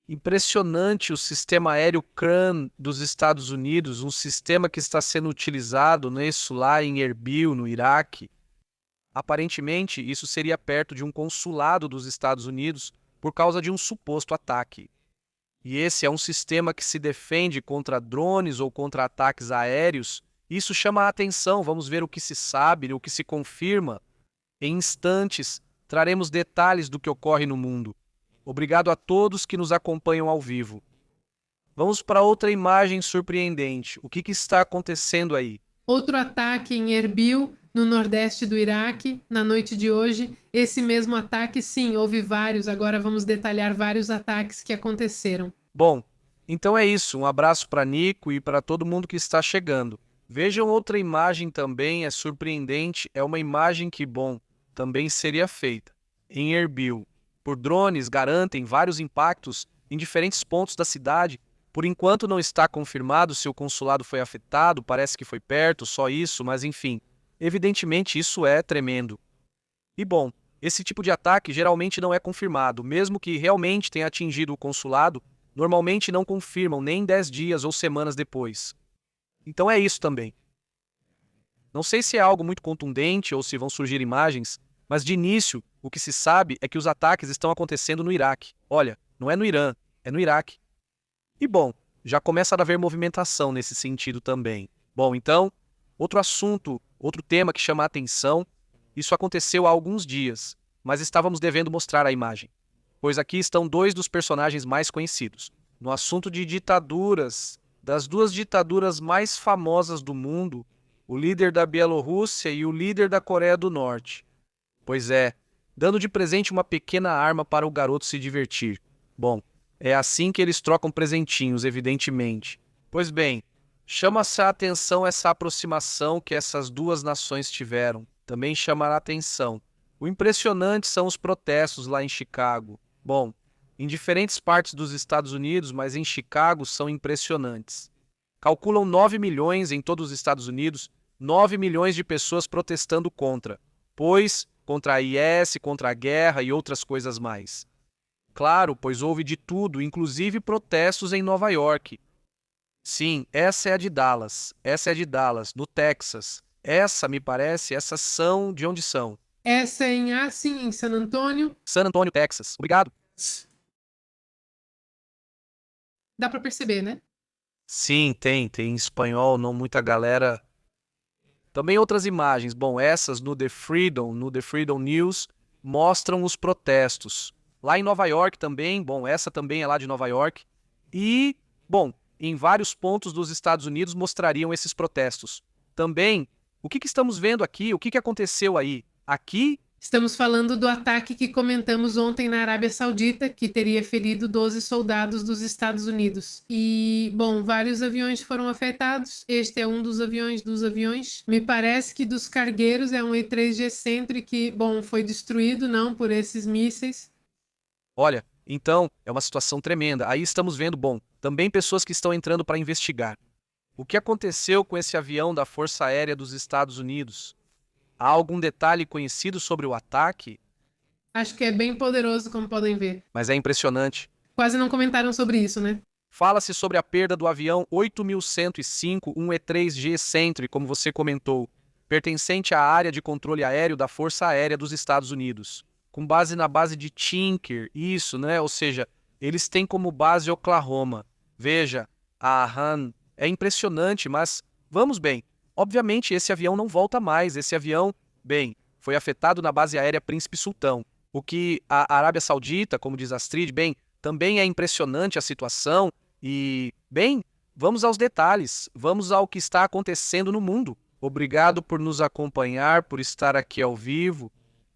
Impressionante o sistema aéreo CRAN dos Estados Unidos, um sistema que está sendo utilizado nisso lá em Erbil, no Iraque. Aparentemente, isso seria perto de um consulado dos Estados Unidos por causa de um suposto ataque. E esse é um sistema que se defende contra drones ou contra ataques aéreos. Isso chama a atenção. Vamos ver o que se sabe, o que se confirma. Em instantes, traremos detalhes do que ocorre no mundo. Obrigado a todos que nos acompanham ao vivo. Vamos para outra imagem surpreendente. O que está acontecendo aí? Outro ataque em Erbil, no nordeste do Iraque, na noite de hoje. Esse mesmo ataque, sim, houve vários. Agora vamos detalhar vários ataques que aconteceram. Bom, então é isso. Um abraço para Nico e para todo mundo que está chegando. Vejam outra imagem também, é surpreendente. É uma imagem que, bom, também seria feita em Erbil. Por drones, garantem vários impactos em diferentes pontos da cidade. Por enquanto não está confirmado se o consulado foi afetado, parece que foi perto, só isso, mas enfim. Evidentemente isso é tremendo. E bom, esse tipo de ataque geralmente não é confirmado, mesmo que realmente tenha atingido o consulado, normalmente não confirmam nem 10 dias ou semanas depois. Então é isso também. Não sei se é algo muito contundente ou se vão surgir imagens, mas de início, o que se sabe é que os ataques estão acontecendo no Iraque. Olha, não é no Irã, é no Iraque. E bom, já começa a haver movimentação nesse sentido também. Bom, então, outro assunto, outro tema que chama a atenção, isso aconteceu há alguns dias, mas estávamos devendo mostrar a imagem, pois aqui estão dois dos personagens mais conhecidos. No assunto de ditaduras, das duas ditaduras mais famosas do mundo, o líder da Bielorrússia e o líder da Coreia do Norte. Pois é, dando de presente uma pequena arma para o garoto se divertir. Bom, é assim que eles trocam presentinhos, evidentemente. Pois bem, chama-se a atenção essa aproximação que essas duas nações tiveram. Também chamará a atenção. O impressionante são os protestos lá em Chicago. Bom, em diferentes partes dos Estados Unidos, mas em Chicago são impressionantes. Calculam 9 milhões em todos os Estados Unidos, 9 milhões de pessoas protestando contra, pois contra a IS, contra a guerra e outras coisas mais. Claro, pois houve de tudo, inclusive protestos em Nova York. Sim, essa é a de Dallas. Essa é a de Dallas, no Texas. Essa, me parece, essas são de onde são? Essa é em Austin, em San Antônio. San Antonio, Texas. Obrigado. Dá para perceber, né? Sim, tem espanhol, não muita galera. Também outras imagens. Bom, essas no The Freedom News, mostram os protestos. Lá em Nova York também, bom, essa também é lá de Nova York. E, bom, em vários pontos dos Estados Unidos mostrariam esses protestos. Também, o que estamos vendo aqui? O que aconteceu aí? Aqui, Estamos falando do ataque que comentamos ontem na Arábia Saudita, que teria ferido 12 soldados dos Estados Unidos. E, bom, vários aviões foram afetados. Este é um dos aviões. Me parece que dos cargueiros é um E-3G Sentry que, bom, foi destruído não por esses mísseis. olha, então, é uma situação tremenda. Aí estamos vendo, bom, também pessoas que estão entrando para investigar. O que aconteceu com esse avião da Força Aérea dos Estados Unidos? Há algum detalhe conhecido sobre o ataque? Acho que é bem poderoso, como podem ver. Mas é impressionante. Quase não comentaram sobre isso, né? Fala-se sobre a perda do avião 8105, um E-3G Sentry, como você comentou, pertencente à área de controle aéreo da Força Aérea dos Estados Unidos, com base na base de Tinker, isso, né? Ou seja, eles têm como base Oklahoma. Veja, a Han é impressionante, mas vamos bem. Obviamente, esse avião não volta mais. Esse avião, bem, foi afetado na base aérea Príncipe Sultão. O que a Arábia Saudita, como diz Astrid, bem, também é impressionante a situação e, bem, vamos aos detalhes, vamos ao que está acontecendo no mundo. Obrigado por nos acompanhar, por estar aqui ao vivo.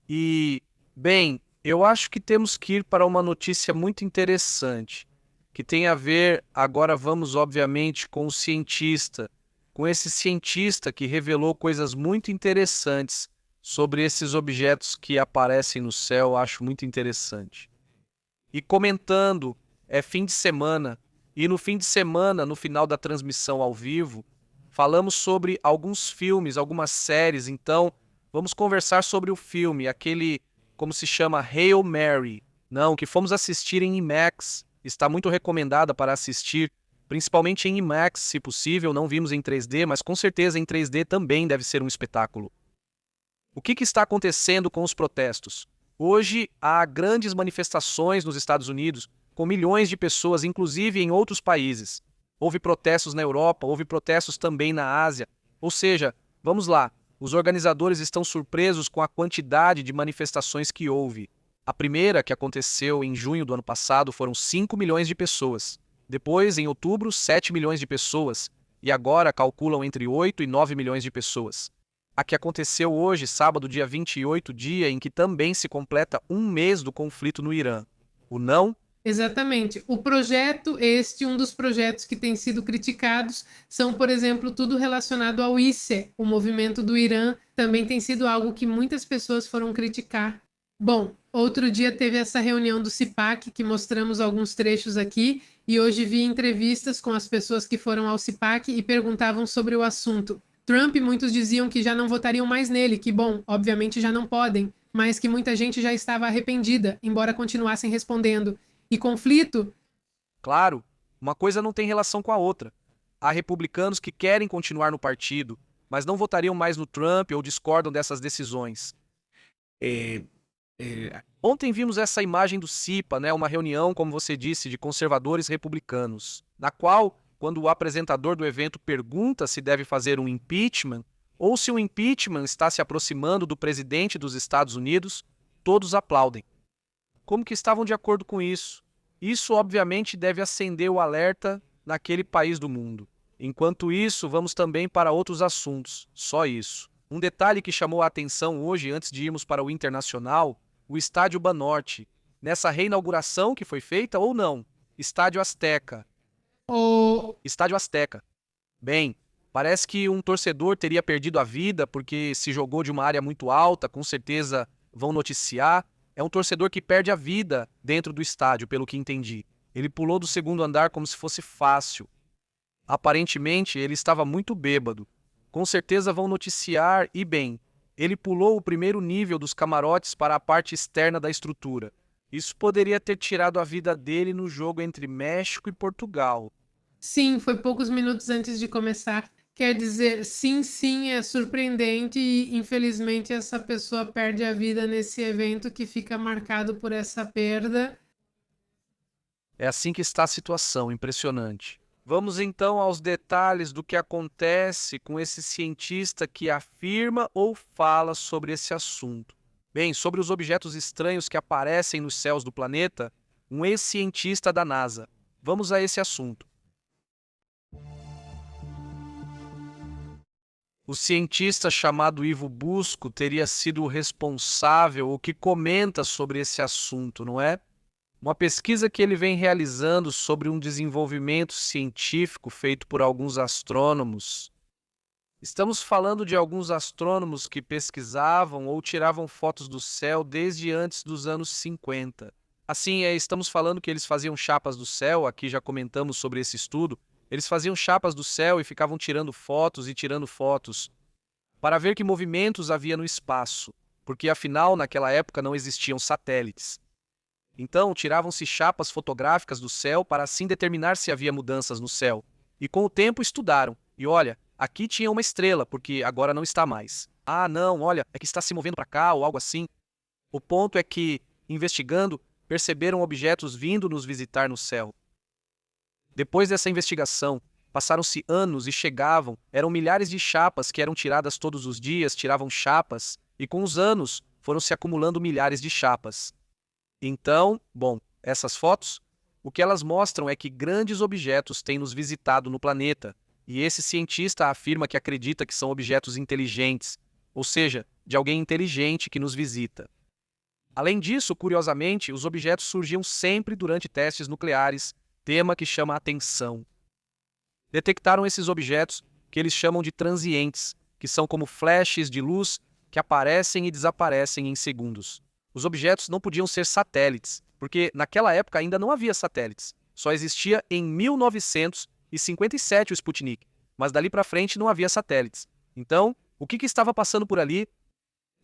E, bem, eu acho que temos que ir para uma notícia muito interessante, que tem a ver, agora vamos obviamente com o cientista, com esse cientista que revelou coisas muito interessantes sobre esses objetos que aparecem no céu, acho muito interessante. E comentando, é fim de semana, e no fim de semana, no final da transmissão ao vivo, falamos sobre alguns filmes, algumas séries, então vamos conversar sobre o filme, aquele, como se chama, Hail Mary, não, que fomos assistir em IMAX, está muito recomendada para assistir, principalmente em IMAX, se possível. Não vimos em 3D, mas com certeza em 3D também deve ser um espetáculo. O que está acontecendo com os protestos? Hoje há grandes manifestações nos Estados Unidos, com milhões de pessoas, inclusive em outros países. Houve protestos na Europa, houve protestos também na Ásia. Ou seja, vamos lá, os organizadores estão surpresos com a quantidade de manifestações que houve. A primeira, que aconteceu em junho do ano passado, foram 5 milhões de pessoas. Depois, em outubro, 7 milhões de pessoas. E agora calculam entre 8 e 9 milhões de pessoas. A que aconteceu hoje, sábado, dia 28, dia em que também se completa um mês do conflito no Irã. O não? Exatamente. O projeto, um dos projetos que tem sido criticados, são, por exemplo, tudo relacionado ao ICE, o movimento do Irã, também tem sido algo que muitas pessoas foram criticar. Bom, outro dia teve essa reunião do CIPAC, que mostramos alguns trechos aqui, e hoje vi entrevistas com as pessoas que foram ao CIPAC e perguntavam sobre o assunto. Trump, muitos diziam que já não votariam mais nele, que bom, obviamente já não podem, mas que muita gente já estava arrependida, embora continuassem respondendo. E conflito? Claro, uma coisa não tem relação com a outra. Há republicanos que querem continuar no partido, mas não votariam mais no Trump ou discordam dessas decisões. Ontem vimos essa imagem do CIPA, né, uma reunião, como você disse, de conservadores republicanos, na qual, quando o apresentador do evento pergunta se deve fazer um impeachment, ou se o impeachment está se aproximando do presidente dos Estados Unidos, todos aplaudem. Como que estavam de acordo com isso? Isso, obviamente, deve acender o alerta naquele país do mundo. Enquanto isso, vamos também para outros assuntos. Só isso. Um detalhe que chamou a atenção hoje, antes de irmos para o Internacional, o Estádio Banorte. Nessa reinauguração que foi feita ou não? Estádio Azteca. Estádio Azteca. Bem, parece que um torcedor teria perdido a vida porque se jogou de uma área muito alta, com certeza vão noticiar. É um torcedor que perde a vida dentro do estádio, pelo que entendi. Ele pulou do segundo andar como se fosse fácil. Aparentemente, ele estava muito bêbado. Com certeza vão noticiar e bem. Ele pulou o primeiro nível dos camarotes para a parte externa da estrutura. Isso poderia ter tirado a vida dele no jogo entre México e Portugal. Sim, foi poucos minutos antes de começar. Quer dizer, sim, é surpreendente e infelizmente essa pessoa perde a vida nesse evento que fica marcado por essa perda. É assim que está a situação, impressionante. Vamos então aos detalhes do que acontece com esse cientista que afirma ou fala sobre esse assunto. Bem, sobre os objetos estranhos que aparecem nos céus do planeta, um ex-cientista da NASA. Vamos a esse assunto. O cientista chamado Ivo Busco teria sido o responsável ou que comenta sobre esse assunto, não é? Uma pesquisa que ele vem realizando sobre um desenvolvimento científico feito por alguns astrônomos. Estamos falando de alguns astrônomos que pesquisavam ou tiravam fotos do céu desde antes dos anos 50. Assim, estamos falando que eles faziam chapas do céu, aqui já comentamos sobre esse estudo. Eles faziam chapas do céu e ficavam tirando fotos e tirando fotos para ver que movimentos havia no espaço, porque afinal, naquela época não existiam satélites. Então, tiravam-se chapas fotográficas do céu para assim determinar se havia mudanças no céu. E com o tempo estudaram. E olha, aqui tinha uma estrela, porque agora não está mais. Ah, não, olha, é que está se movendo para cá ou algo assim. O ponto é que, investigando, perceberam objetos vindo nos visitar no céu. Depois dessa investigação, passaram-se anos e eram milhares de chapas que eram tiradas todos os dias, tiravam chapas, e com os anos foram se acumulando milhares de chapas. Então, bom, essas fotos, o que elas mostram é que grandes objetos têm nos visitado no planeta, e esse cientista afirma que acredita que são objetos inteligentes, ou seja, de alguém inteligente que nos visita. Além disso, curiosamente, os objetos surgiam sempre durante testes nucleares, tema que chama a atenção. Detectaram esses objetos que eles chamam de transientes, que são como flashes de luz que aparecem e desaparecem em segundos. Os objetos não podiam ser satélites, porque naquela época ainda não havia satélites. Só existia em 1957 o Sputnik, mas dali para frente não havia satélites. Então, o que estava passando por ali?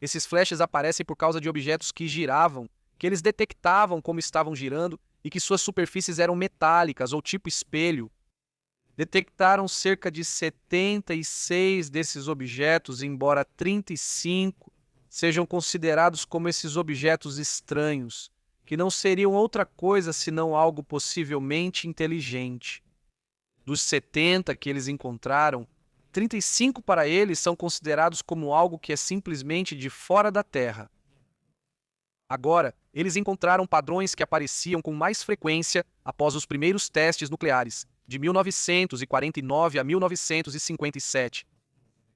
Esses flashes aparecem por causa de objetos que giravam, que eles detectavam como estavam girando e que suas superfícies eram metálicas ou tipo espelho. Detectaram cerca de 76 desses objetos, embora 35 sejam considerados como esses objetos estranhos, que não seriam outra coisa senão algo possivelmente inteligente. Dos 70 que eles encontraram, 35 para eles são considerados como algo que é simplesmente de fora da Terra. Agora, eles encontraram padrões que apareciam com mais frequência após os primeiros testes nucleares, de 1949 a 1957.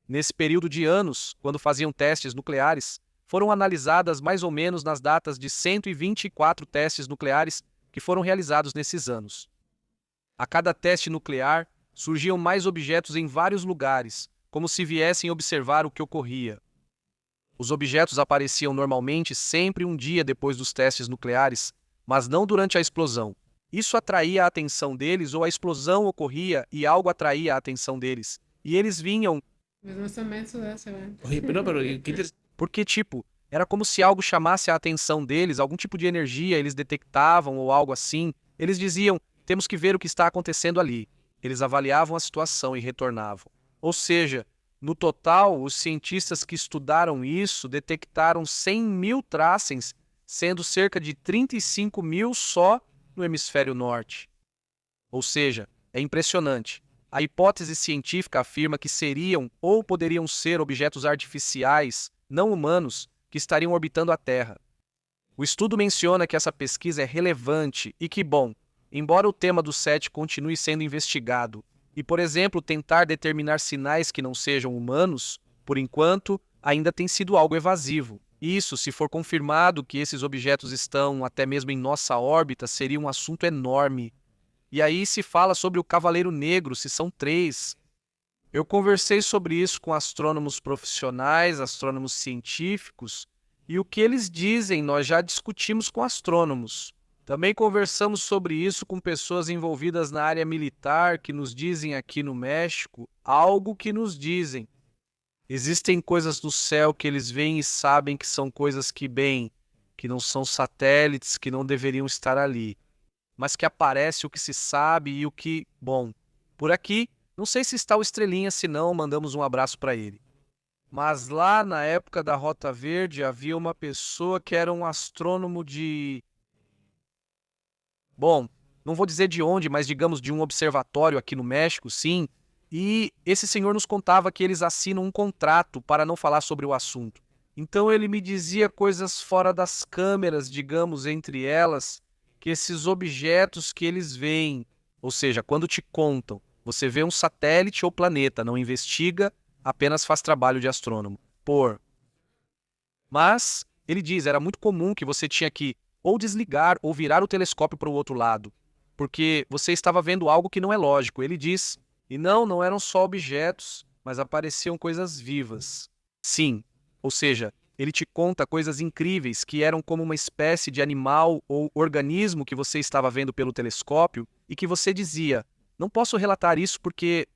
Nesse período de anos, quando faziam testes nucleares, foram analisadas mais ou menos nas datas de 124 testes nucleares que foram realizados nesses anos. A cada teste nuclear, surgiam mais objetos em vários lugares, como se viessem observar o que ocorria. Os objetos apareciam normalmente sempre um dia depois dos testes nucleares, mas não durante a explosão. Isso atraía a atenção deles, ou a explosão ocorria e algo atraía a atenção deles. E eles vinham. Oye, pero qué interesante. Porque, era como se algo chamasse a atenção deles, algum tipo de energia eles detectavam ou algo assim. Eles diziam, temos que ver o que está acontecendo ali. Eles avaliavam a situação e retornavam. Ou seja, no total, os cientistas que estudaram isso detectaram 100 mil tracens, sendo cerca de 35 mil só no hemisfério norte. Ou seja, é impressionante. A hipótese científica afirma que seriam ou poderiam ser objetos artificiais, não humanos, que estariam orbitando a Terra. O estudo menciona que essa pesquisa é relevante e que, embora o tema do SET continue sendo investigado, e, por exemplo, tentar determinar sinais que não sejam humanos, por enquanto, ainda tem sido algo evasivo. Isso, se for confirmado que esses objetos estão até mesmo em nossa órbita, seria um assunto enorme. E aí se fala sobre o Cavaleiro Negro, se são 3. Eu conversei sobre isso com astrônomos profissionais, astrônomos científicos, e o que eles dizem nós já discutimos com astrônomos. Também conversamos sobre isso com pessoas envolvidas na área militar que nos dizem aqui no México algo que nos dizem. Existem coisas no céu que eles veem e sabem que são coisas que não são satélites, que não deveriam estar ali, mas que aparece o que se sabe e o que, por aqui, não sei se está o Estrelinha, se não, mandamos um abraço para ele. Mas lá na época da Rota Verde havia uma pessoa que era um astrônomo de... não vou dizer de onde, mas digamos de um observatório aqui no México, sim. E esse senhor nos contava que eles assinam um contrato para não falar sobre o assunto. Então ele me dizia coisas fora das câmeras, digamos, entre elas, que esses objetos que eles veem, ou seja, quando te contam, você vê um satélite ou planeta, não investiga, apenas faz trabalho de astrônomo. Mas, ele diz, era muito comum que você tinha que ou desligar ou virar o telescópio para o outro lado, porque você estava vendo algo que não é lógico. Ele diz, e não eram só objetos, mas apareciam coisas vivas. Sim, ou seja, ele te conta coisas incríveis que eram como uma espécie de animal ou organismo que você estava vendo pelo telescópio e que você dizia, não posso relatar isso porque,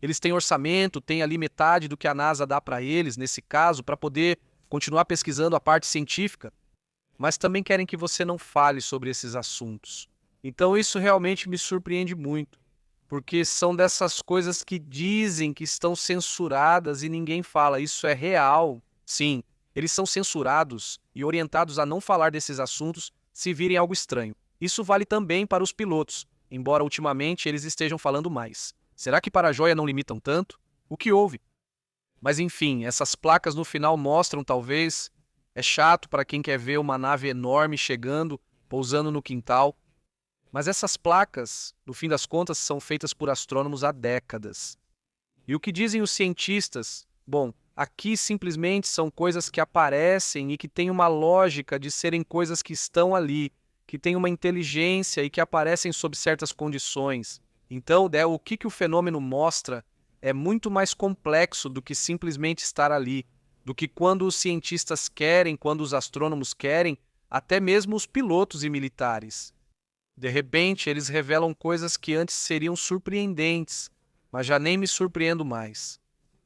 eles têm orçamento, têm ali metade do que a NASA dá para eles, nesse caso, para poder continuar pesquisando a parte científica, mas também querem que você não fale sobre esses assuntos. Então isso realmente me surpreende muito, porque são dessas coisas que dizem que estão censuradas e ninguém fala. Isso é real. Sim, eles são censurados e orientados a não falar desses assuntos se virem algo estranho. Isso vale também para os pilotos, embora ultimamente eles estejam falando mais. Será que para a joia não limitam tanto? O que houve? Mas enfim, essas placas no final mostram, talvez, é chato para quem quer ver uma nave enorme chegando, pousando no quintal. Mas essas placas, no fim das contas, são feitas por astrônomos há décadas. E o que dizem os cientistas? Aqui simplesmente são coisas que aparecem e que têm uma lógica de serem coisas que estão ali, que têm uma inteligência e que aparecem sob certas condições. Então, o que o fenômeno mostra é muito mais complexo do que simplesmente estar ali, do que quando os cientistas querem, quando os astrônomos querem, até mesmo os pilotos e militares. De repente, eles revelam coisas que antes seriam surpreendentes, mas já nem me surpreendo mais.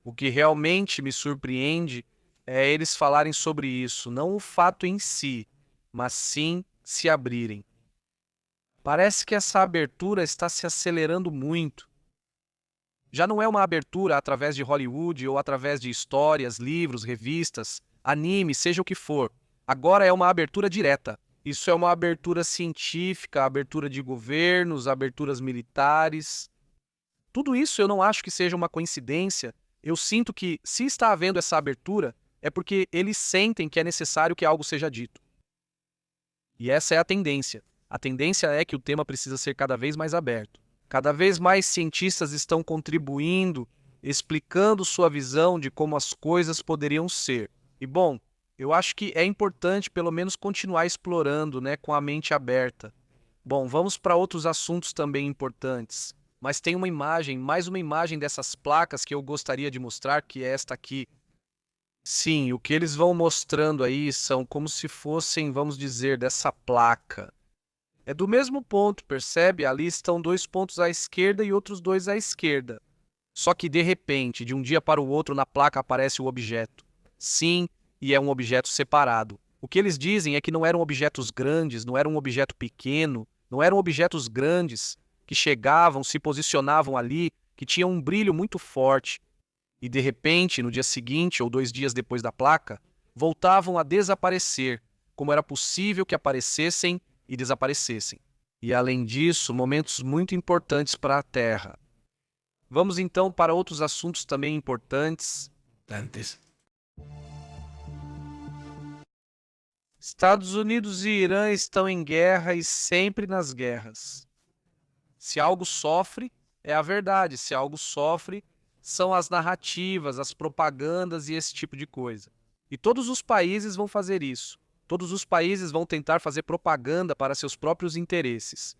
O que realmente me surpreende é eles falarem sobre isso, não o fato em si, mas sim se abrirem. Parece que essa abertura está se acelerando muito. Já não é uma abertura através de Hollywood ou através de histórias, livros, revistas, anime, seja o que for. Agora é uma abertura direta. Isso é uma abertura científica, abertura de governos, aberturas militares. Tudo isso eu não acho que seja uma coincidência. Eu sinto que, se está havendo essa abertura, é porque eles sentem que é necessário que algo seja dito. E essa é a tendência. A tendência é que o tema precisa ser cada vez mais aberto. Cada vez mais cientistas estão contribuindo, explicando sua visão de como as coisas poderiam ser. E bom, eu acho que é importante pelo menos continuar explorando, né, com a mente aberta. Bom, vamos para outros assuntos também importantes. Mas tem uma imagem, mais uma imagem dessas placas que eu gostaria de mostrar, que é esta aqui. Sim, o que eles vão mostrando aí são como se fossem, vamos dizer, dessa placa. É do mesmo ponto, percebe? Ali estão 2 pontos à esquerda e outros 2 à esquerda. Só que, de repente, de um dia para o outro, na placa aparece o objeto. Sim, e é um objeto separado. O que eles dizem é que não eram objetos grandes, não era um objeto pequeno, não eram objetos grandes que chegavam, se posicionavam ali, que tinham um brilho muito forte. E, de repente, no dia seguinte ou 2 dias depois da placa, voltavam a desaparecer, como era possível que aparecessem e desaparecessem. E, além disso, momentos muito importantes para a Terra. Vamos então para outros assuntos também importantes. Antes. Estados Unidos e Irã estão em guerra e sempre nas guerras. Se algo sofre, é a verdade. Se algo sofre, são as narrativas, as propagandas e esse tipo de coisa. E todos os países vão fazer isso. Todos os países vão tentar fazer propaganda para seus próprios interesses.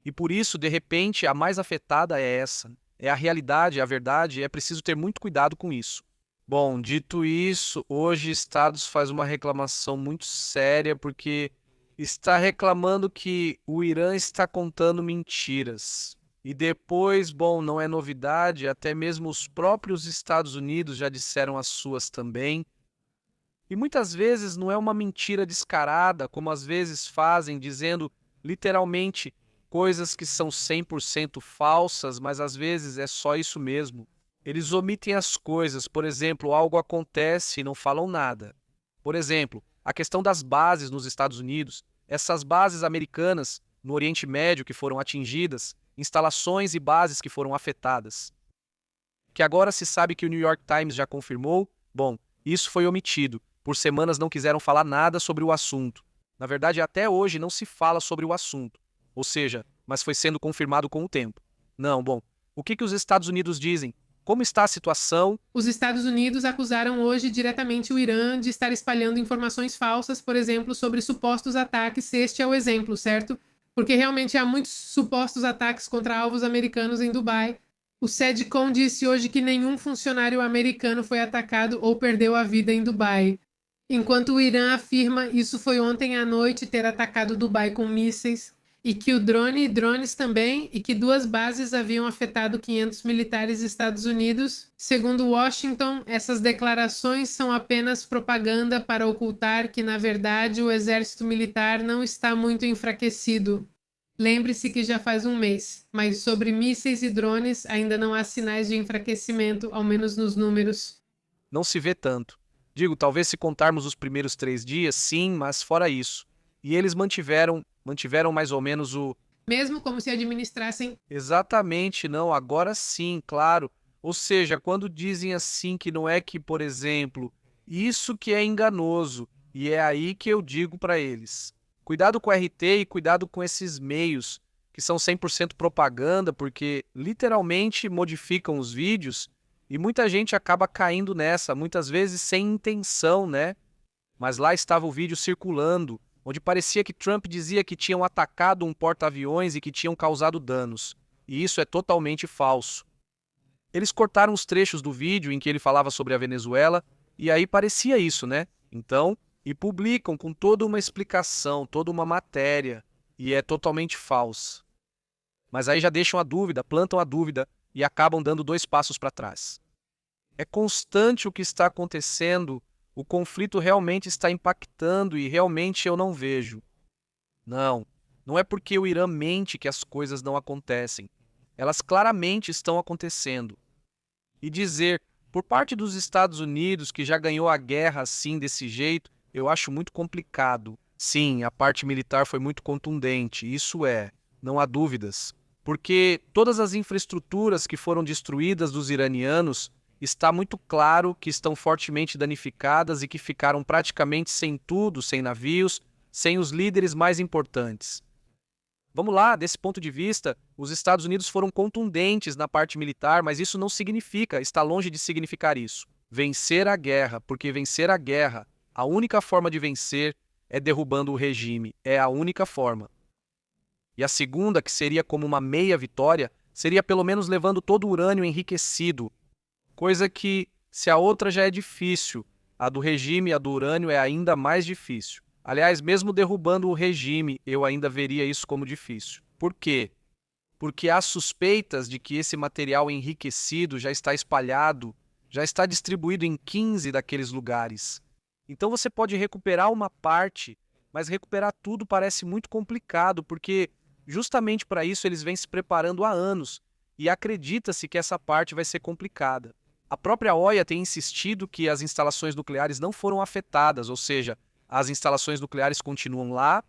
E por isso, de repente, a mais afetada é essa. É a realidade, é a verdade, e é preciso ter muito cuidado com isso. Bom, dito isso, hoje Estados faz uma reclamação muito séria porque está reclamando que o Irã está contando mentiras. E depois, bom, não é novidade, até mesmo os próprios Estados Unidos já disseram as suas também. E muitas vezes não é uma mentira descarada, como às vezes fazem, dizendo literalmente coisas que são 100% falsas, mas às vezes é só isso mesmo. Eles omitem as coisas, por exemplo, algo acontece e não falam nada. Por exemplo, a questão das bases nos Estados Unidos, essas bases americanas no Oriente Médio que foram atingidas, instalações e bases que foram afetadas. Que agora se sabe que o New York Times já confirmou, bom, isso foi omitido. Por semanas não quiseram falar nada sobre o assunto. Na verdade, até hoje não se fala sobre o assunto. Ou seja, mas foi sendo confirmado com o tempo. Não, bom, o que os Estados Unidos dizem? Como está a situação? Os Estados Unidos acusaram hoje diretamente o Irã de estar espalhando informações falsas, por exemplo, sobre supostos ataques. Este é o exemplo, certo? Porque realmente há muitos supostos ataques contra alvos americanos em Dubai. O SEDCOM disse hoje que nenhum funcionário americano foi atacado ou perdeu a vida em Dubai. Enquanto o Irã afirma isso foi ontem à noite ter atacado Dubai com mísseis e que o drone e drones também e que 2 bases haviam afetado 500 militares dos Estados Unidos. Segundo Washington, essas declarações são apenas propaganda para ocultar que, na verdade, o exército militar não está muito enfraquecido. Lembre-se que já faz um mês, mas sobre mísseis e drones ainda não há sinais de enfraquecimento, ao menos nos números. Não se vê tanto. Digo, talvez se contarmos os primeiros 3 dias, sim, mas fora isso. E eles mantiveram mais ou menos o... Mesmo como se administrassem... Exatamente, não, agora sim, claro. Ou seja, quando dizem assim que não é que, por exemplo, isso que é enganoso, e é aí que eu digo para eles. Cuidado com o RT e cuidado com esses meios, que são 100% propaganda, porque literalmente modificam os vídeos, e muita gente acaba caindo nessa, muitas vezes sem intenção, né? Mas lá estava o vídeo circulando, onde parecia que Trump dizia que tinham atacado um porta-aviões e que tinham causado danos. E isso é totalmente falso. Eles cortaram os trechos do vídeo em que ele falava sobre a Venezuela, e aí parecia isso, né? Então, e publicam com toda uma explicação, toda uma matéria, e é totalmente falso. Mas aí já deixam a dúvida, plantam a dúvida, e acabam dando 2 passos para trás. É constante o que está acontecendo, o conflito realmente está impactando e realmente eu não vejo. Não, Não é porque o Irã mente que as coisas não acontecem. Elas claramente estão acontecendo. E dizer, por parte dos Estados Unidos, que já ganhou a guerra assim, desse jeito, eu acho muito complicado. Sim, a parte militar foi muito contundente, isso é, não há dúvidas. Porque todas as infraestruturas que foram destruídas dos iranianos, está muito claro que estão fortemente danificadas e que ficaram praticamente sem tudo, sem navios, sem os líderes mais importantes. Vamos lá, desse ponto de vista, os Estados Unidos foram contundentes na parte militar, mas isso não significa, está longe de significar isso. Vencer a guerra, porque vencer a guerra, a única forma de vencer é derrubando o regime, é a única forma. E a segunda, que seria como uma meia vitória, seria pelo menos levando todo o urânio enriquecido, coisa que, se a outra já é difícil, a do regime e a do urânio é ainda mais difícil. Aliás, mesmo derrubando o regime, eu ainda veria isso como difícil. Por quê? Porque há suspeitas de que esse material enriquecido já está espalhado, já está distribuído em 15 daqueles lugares. Então você pode recuperar uma parte, mas recuperar tudo parece muito complicado, porque justamente para isso eles vêm se preparando há anos, e acredita-se que essa parte vai ser complicada. A própria OIA tem insistido que as instalações nucleares não foram afetadas, ou seja, as instalações nucleares continuam lá.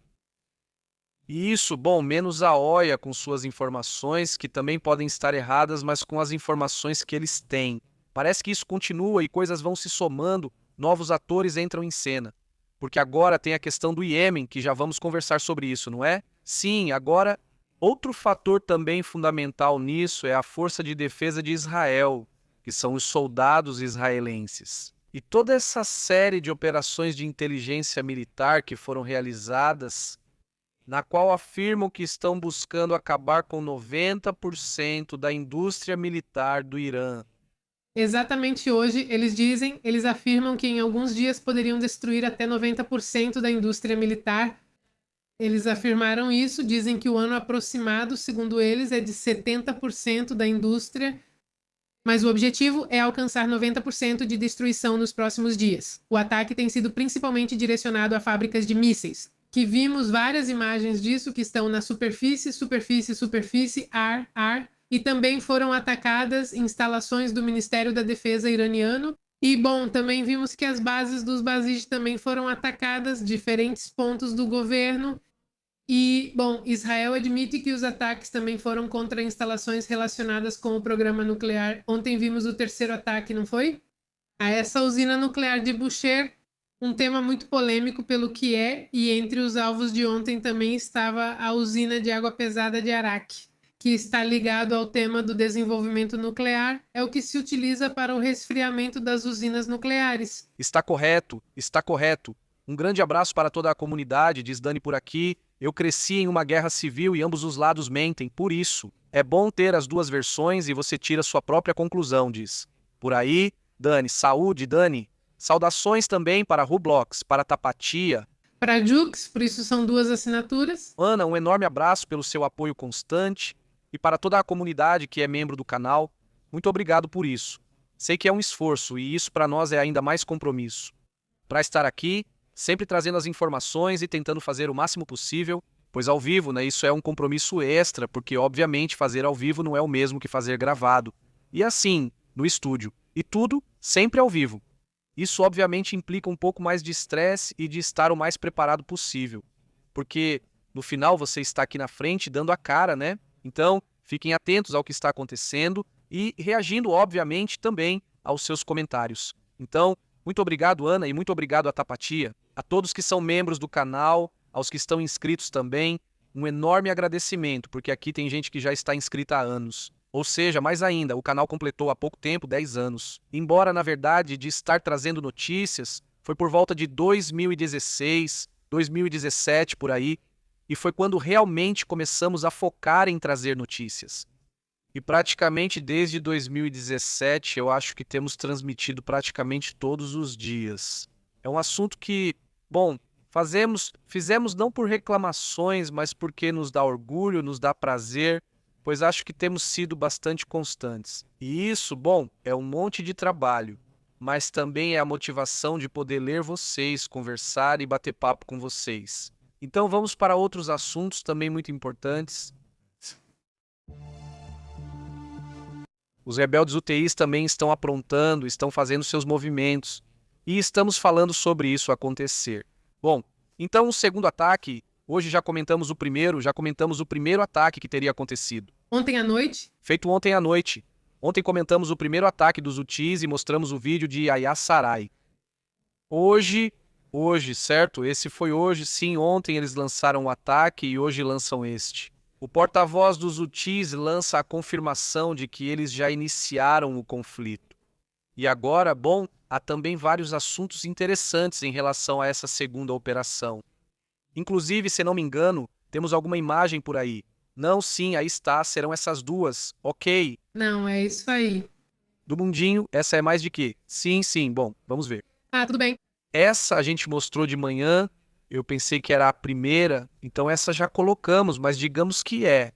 E isso, bom, menos a OIA com suas informações, que também podem estar erradas, mas com as informações que eles têm. Parece que isso continua e coisas vão se somando, novos atores entram em cena. Porque agora tem a questão do Iêmen, que já vamos conversar sobre isso, não é? Sim, agora, outro fator também fundamental nisso é a Força de Defesa de Israel, que são os soldados israelenses. E toda essa série de operações de inteligência militar que foram realizadas, na qual afirmam que estão buscando acabar com 90% da indústria militar do Irã. Exatamente hoje, eles afirmam que em alguns dias poderiam destruir até 90% da indústria militar. Eles afirmaram isso, dizem que o ano aproximado, segundo eles, é de 70% da indústria, mas o objetivo é alcançar 90% de destruição nos próximos dias. O ataque tem sido principalmente direcionado a fábricas de mísseis, que vimos várias imagens disso que estão na superfície, ar, e também foram atacadas instalações do Ministério da Defesa iraniano. E, bom, também vimos que as bases dos Basij também foram atacadas, diferentes pontos do governo. E, bom, Israel admite que os ataques também foram contra instalações relacionadas com o programa nuclear. Ontem vimos o terceiro ataque, não foi? A essa usina nuclear de Bushehr, um tema muito polêmico pelo que é, e entre os alvos de ontem também estava a usina de água pesada de Arak, que está ligado ao tema do desenvolvimento nuclear, é o que se utiliza para o resfriamento das usinas nucleares. Está correto, está correto. Um grande abraço para toda a comunidade, diz Dani por aqui. Eu cresci em uma guerra civil e ambos os lados mentem, por isso. É bom ter as duas versões e você tira sua própria conclusão, diz. Por aí, Dani, saúde, Dani. Saudações também para Rublox, para Tapatia. Para Jux, por isso são duas assinaturas. Ana, um enorme abraço pelo seu apoio constante. E para toda a comunidade que é membro do canal, muito obrigado por isso. Sei que é um esforço e isso para nós é ainda mais compromisso. Para estar aqui, sempre trazendo as informações e tentando fazer o máximo possível, pois ao vivo, né, isso é um compromisso extra, porque obviamente fazer ao vivo não é o mesmo que fazer gravado. E assim, no estúdio. E tudo sempre ao vivo. Isso obviamente implica um pouco mais de estresse e de estar o mais preparado possível. Porque no final você está aqui na frente dando a cara, né? Então, fiquem atentos ao que está acontecendo e reagindo, obviamente, também aos seus comentários. Então, muito obrigado, Ana, e muito obrigado a Tapatia, a todos que são membros do canal, aos que estão inscritos também, um enorme agradecimento, porque aqui tem gente que já está inscrita há anos. Ou seja, mais ainda, o canal completou há pouco tempo 10 anos. Embora, na verdade, de estar trazendo notícias, foi por volta de 2016, 2017, por aí, e foi quando realmente começamos a focar em trazer notícias. E praticamente desde 2017 eu acho que temos transmitido praticamente todos os dias. É um assunto que, bom, fizemos não por reclamações, mas porque nos dá orgulho, nos dá prazer, pois acho que temos sido bastante constantes. E isso, bom, é um monte de trabalho, mas também é a motivação de poder ler vocês, conversar e bater papo com vocês. Então vamos para outros assuntos também muito importantes. Os rebeldes UTIs também estão aprontando, estão fazendo seus movimentos. E estamos falando sobre isso acontecer. Bom, então o segundo ataque, hoje já comentamos o primeiro ataque que teria acontecido. Ontem à noite? Feito ontem à noite. Ontem comentamos o primeiro ataque dos UTIs e mostramos o vídeo de Yahya Sarai. Hoje, certo? Esse foi hoje, sim, ontem eles lançaram o ataque e hoje lançam este. O porta-voz dos UTIs lança a confirmação de que eles já iniciaram o conflito. E agora, bom, há também vários assuntos interessantes em relação a essa segunda operação. Inclusive, se não me engano, temos alguma imagem por aí. Não, sim, aí está, serão essas duas. Ok. Não, é isso aí. Do mundinho, essa é mais de quê? Sim, bom, vamos ver. Ah, tudo bem. Essa a gente mostrou de manhã, eu pensei que era a primeira, então essa já colocamos, mas digamos que é.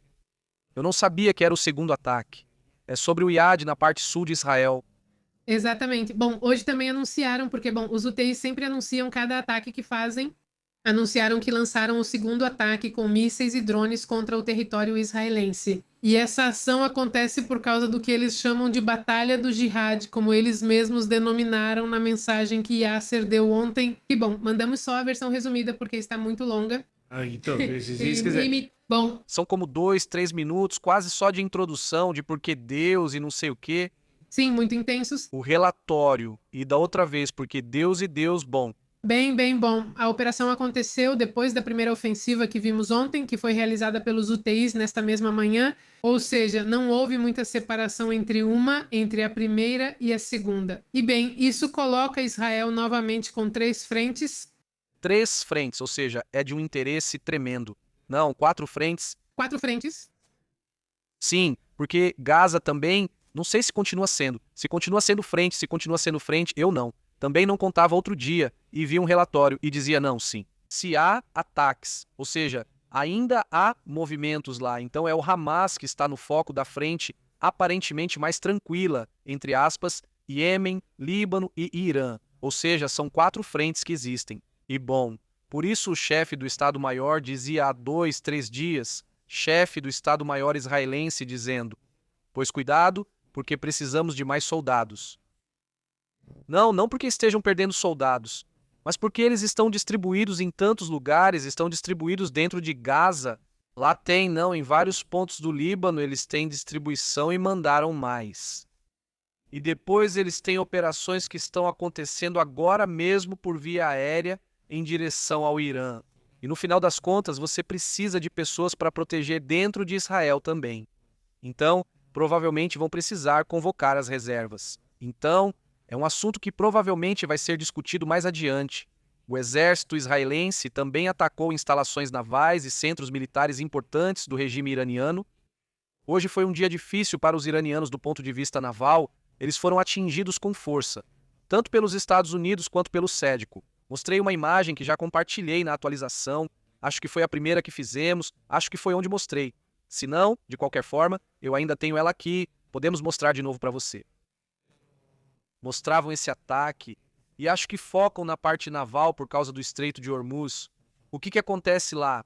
Eu não sabia que era o segundo ataque. É sobre o Iad na parte sul de Israel. Exatamente. Bom, hoje também anunciaram, porque, bom, os UTIs sempre anunciam cada ataque que fazem. Anunciaram que lançaram o segundo ataque com mísseis e drones contra o território israelense. E essa ação acontece por causa do que eles chamam de Batalha do Jihad, como eles mesmos denominaram na mensagem que Yasser deu ontem. E bom, mandamos só a versão resumida porque está muito longa. Então, se quiser. Bom, São como 2, 3 minutos, quase só de introdução, de porque Deus e não sei o quê. sim, muito intensos. O relatório, e da outra vez, porque Deus e Deus, bom. Bem bom. A operação aconteceu depois da primeira ofensiva que vimos ontem, que foi realizada pelos UTIs nesta mesma manhã. Ou seja, não houve muita separação entre a primeira e a segunda. E bem, isso coloca Israel novamente com 3 frentes. 3 frentes, ou seja, é de um interesse tremendo. Não, 4 frentes. 4 frentes. Sim, porque Gaza também, não sei se continua sendo. Se continua sendo frente, eu não. Também não contava outro dia e vi um relatório e dizia não, sim. Se há ataques, ou seja, ainda há movimentos lá, então é o Hamas que está no foco da frente aparentemente mais tranquila, entre aspas, Iêmen, Líbano e Irã. Ou seja, são 4 frentes que existem. E bom, por isso o chefe do Estado-Maior dizia há 2, 3 dias, chefe do Estado-Maior israelense dizendo, pois cuidado, porque precisamos de mais soldados. Não porque estejam perdendo soldados, mas porque eles estão distribuídos em tantos lugares, estão distribuídos dentro de Gaza. Lá tem, não, em vários pontos do Líbano eles têm distribuição e mandaram mais. E depois eles têm operações que estão acontecendo agora mesmo por via aérea em direção ao Irã. E no final das contas você precisa de pessoas para proteger dentro de Israel também. Então, provavelmente vão precisar convocar as reservas. Então, é um assunto que provavelmente vai ser discutido mais adiante. O exército israelense também atacou instalações navais e centros militares importantes do regime iraniano. Hoje foi um dia difícil para os iranianos do ponto de vista naval. Eles foram atingidos com força, tanto pelos Estados Unidos quanto pelo SEDECO. Mostrei uma imagem que já compartilhei na atualização. Acho que foi a primeira que fizemos, acho que foi onde mostrei. Se não, de qualquer forma, eu ainda tenho ela aqui. Podemos mostrar de novo para você. Mostravam esse ataque e acho que focam na parte naval por causa do Estreito de Hormuz. O que acontece lá?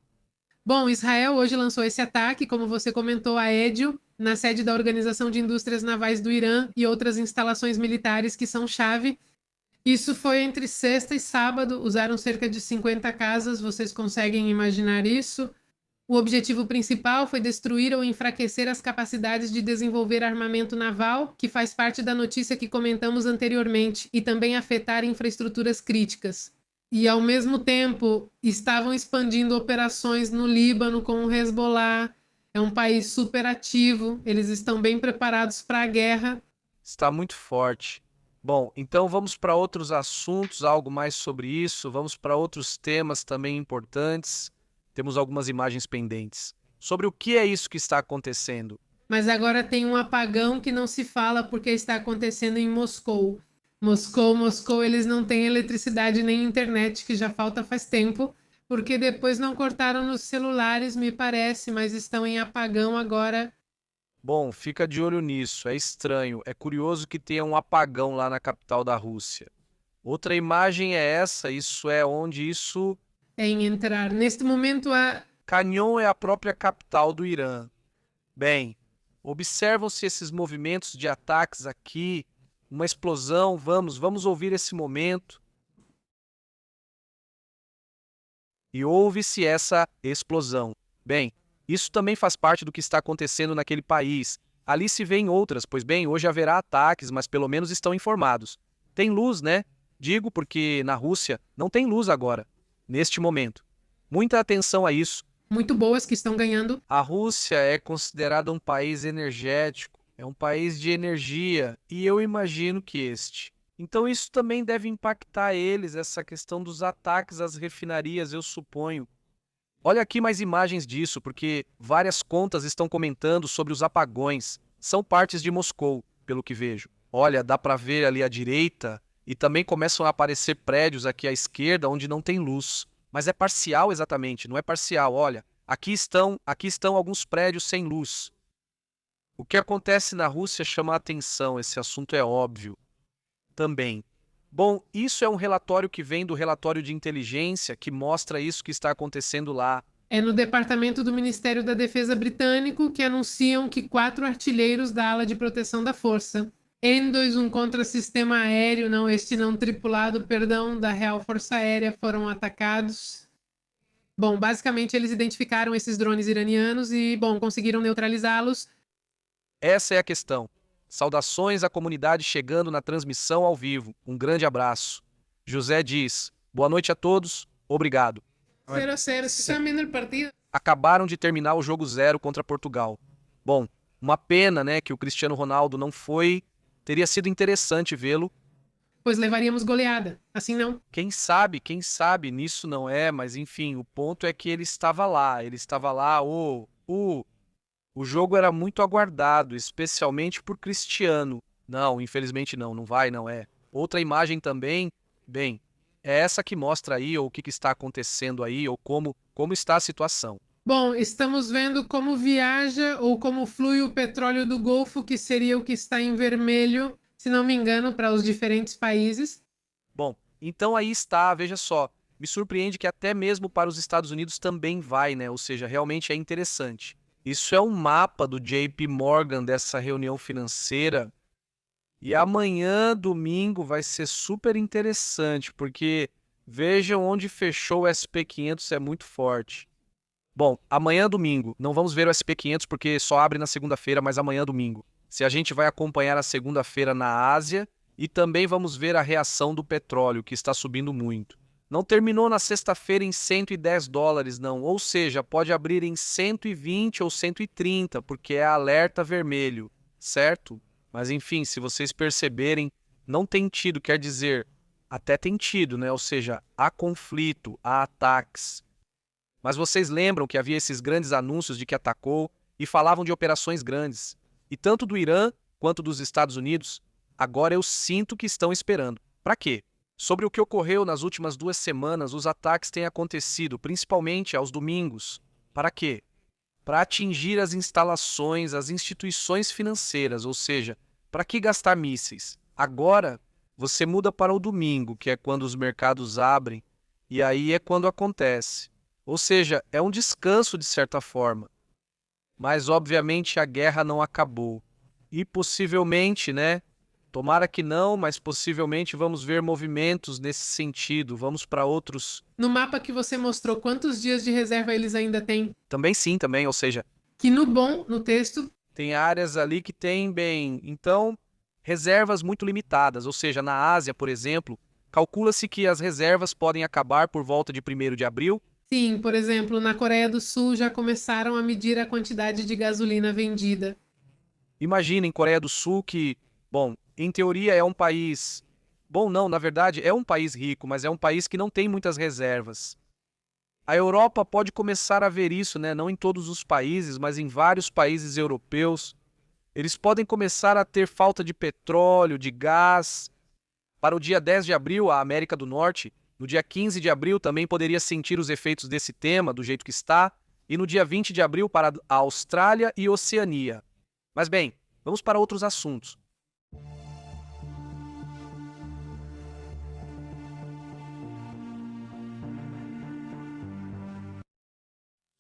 Bom, Israel hoje lançou esse ataque, como você comentou, a Édio, na sede da Organização de Indústrias Navais do Irã e outras instalações militares que são chave. Isso foi entre sexta e sábado, usaram cerca de 50 casas, vocês conseguem imaginar isso? O objetivo principal foi destruir ou enfraquecer as capacidades de desenvolver armamento naval, que faz parte da notícia que comentamos anteriormente, e também afetar infraestruturas críticas. E, ao mesmo tempo, estavam expandindo operações no Líbano com o Hezbollah. É um país super ativo, eles estão bem preparados para a guerra. Está muito forte. Bom, então vamos para outros assuntos, algo mais sobre isso, vamos para outros temas também importantes. Temos algumas imagens pendentes. Sobre o que é isso que está acontecendo? Mas agora tem um apagão que não se fala porque está acontecendo em Moscou. Moscou, eles não têm eletricidade nem internet, que já falta faz tempo, porque depois não cortaram nos celulares, me parece, mas estão em apagão agora. Bom, fica de olho nisso, é estranho, é curioso que tenha um apagão lá na capital da Rússia. Outra imagem é essa, isso é onde isso... em entrar. Neste momento, Canyon é a própria capital do Irã. Bem, observam-se esses movimentos de ataques aqui, uma explosão, vamos ouvir esse momento. E houve-se essa explosão. Bem, isso também faz parte do que está acontecendo naquele país. Ali se vêem outras, pois bem, hoje haverá ataques, mas pelo menos estão informados. Tem luz, né? Digo porque na Rússia não tem luz agora, neste momento. Muita atenção a isso. muito boas que estão ganhando. A Rússia é considerada um país energético, é um país de energia, e eu imagino que este. Então isso também deve impactar eles, essa questão dos ataques às refinarias, eu suponho. Olha aqui mais imagens disso, porque várias contas estão comentando sobre os apagões. São partes de Moscou, pelo que vejo. Olha, dá para ver ali à direita, e também começam a aparecer prédios aqui à esquerda onde não tem luz. Mas é parcial exatamente, não é parcial. Olha, aqui estão alguns prédios sem luz. O que acontece na Rússia chama a atenção, esse assunto é óbvio. Também. Bom, isso é um relatório que vem do relatório de inteligência que mostra isso que está acontecendo lá. É no departamento do Ministério da Defesa britânico que anunciam que 4 artilheiros da ala de proteção da força, N-21 contra-sistema aéreo não tripulado, da Real Força Aérea foram atacados. Bom, basicamente eles identificaram esses drones iranianos e, conseguiram neutralizá-los. Essa é a questão. Saudações à comunidade chegando na transmissão ao vivo. Um grande abraço. José diz, boa noite a todos, obrigado. 0-0, se estão vendo o partido. Acabaram de terminar o jogo 0 contra Portugal. Bom, uma pena, né, que o Cristiano Ronaldo não foi. Teria sido interessante vê-lo. Pois levaríamos goleada, assim não. Quem sabe, nisso não é, mas enfim, o ponto é que ele estava lá, o jogo era muito aguardado, especialmente por Cristiano. Não, infelizmente não vai, não é. Outra imagem também, bem, é essa que mostra aí ou o que está acontecendo aí, ou como está a situação. Bom, estamos vendo como viaja ou como flui o petróleo do Golfo, que seria o que está em vermelho, se não me engano, para os diferentes países. Bom, então aí está, veja só, me surpreende que até mesmo para os Estados Unidos também vai, né? Ou seja, realmente é interessante. Isso é um mapa do JP Morgan dessa reunião financeira. E amanhã, domingo, vai ser super interessante, porque vejam onde fechou o SP500, é muito forte. Bom, amanhã, domingo, não vamos ver o SP500 porque só abre na segunda-feira, mas amanhã, domingo. Se a gente vai acompanhar a segunda-feira na Ásia e também vamos ver a reação do petróleo, que está subindo muito. Não terminou na sexta-feira em $110, não. Ou seja, pode abrir em 120 ou 130, porque é alerta vermelho, certo? Mas enfim, se vocês perceberem, não tem tido, quer dizer, até tem tido, né? Ou seja, há conflito, há ataques. Mas vocês lembram que havia esses grandes anúncios de que atacou e falavam de operações grandes. E tanto do Irã quanto dos Estados Unidos, agora eu sinto que estão esperando. Para quê? Sobre o que ocorreu nas últimas 2 semanas, os ataques têm acontecido, principalmente aos domingos. Para quê? Para atingir as instalações, as instituições financeiras, ou seja, para que gastar mísseis? Agora, você muda para o domingo, que é quando os mercados abrem, e aí é quando acontece. Ou seja, é um descanso de certa forma. Mas, obviamente, a guerra não acabou. E possivelmente, né? Tomara que não, mas possivelmente vamos ver movimentos nesse sentido. Vamos para outros. No mapa que você mostrou, quantos dias de reserva eles ainda têm? Também sim, também, ou seja... Que no texto... Tem áreas ali que tem, bem... Então, reservas muito limitadas. Ou seja, na Ásia, por exemplo, calcula-se que as reservas podem acabar por volta de 1º de abril. Sim, por exemplo, na Coreia do Sul já começaram a medir a quantidade de gasolina vendida. Imagina em Coreia do Sul que, bom, em teoria é um país... Bom, não, na verdade é um país rico, mas é um país que não tem muitas reservas. A Europa pode começar a ver isso, né? Não em todos os países, mas em vários países europeus. Eles podem começar a ter falta de petróleo, de gás. Para o dia 10 de abril, a América do Norte, no dia 15 de abril também poderia sentir os efeitos desse tema, do jeito que está, e no dia 20 de abril para a Austrália e Oceania. Mas bem, vamos para outros assuntos.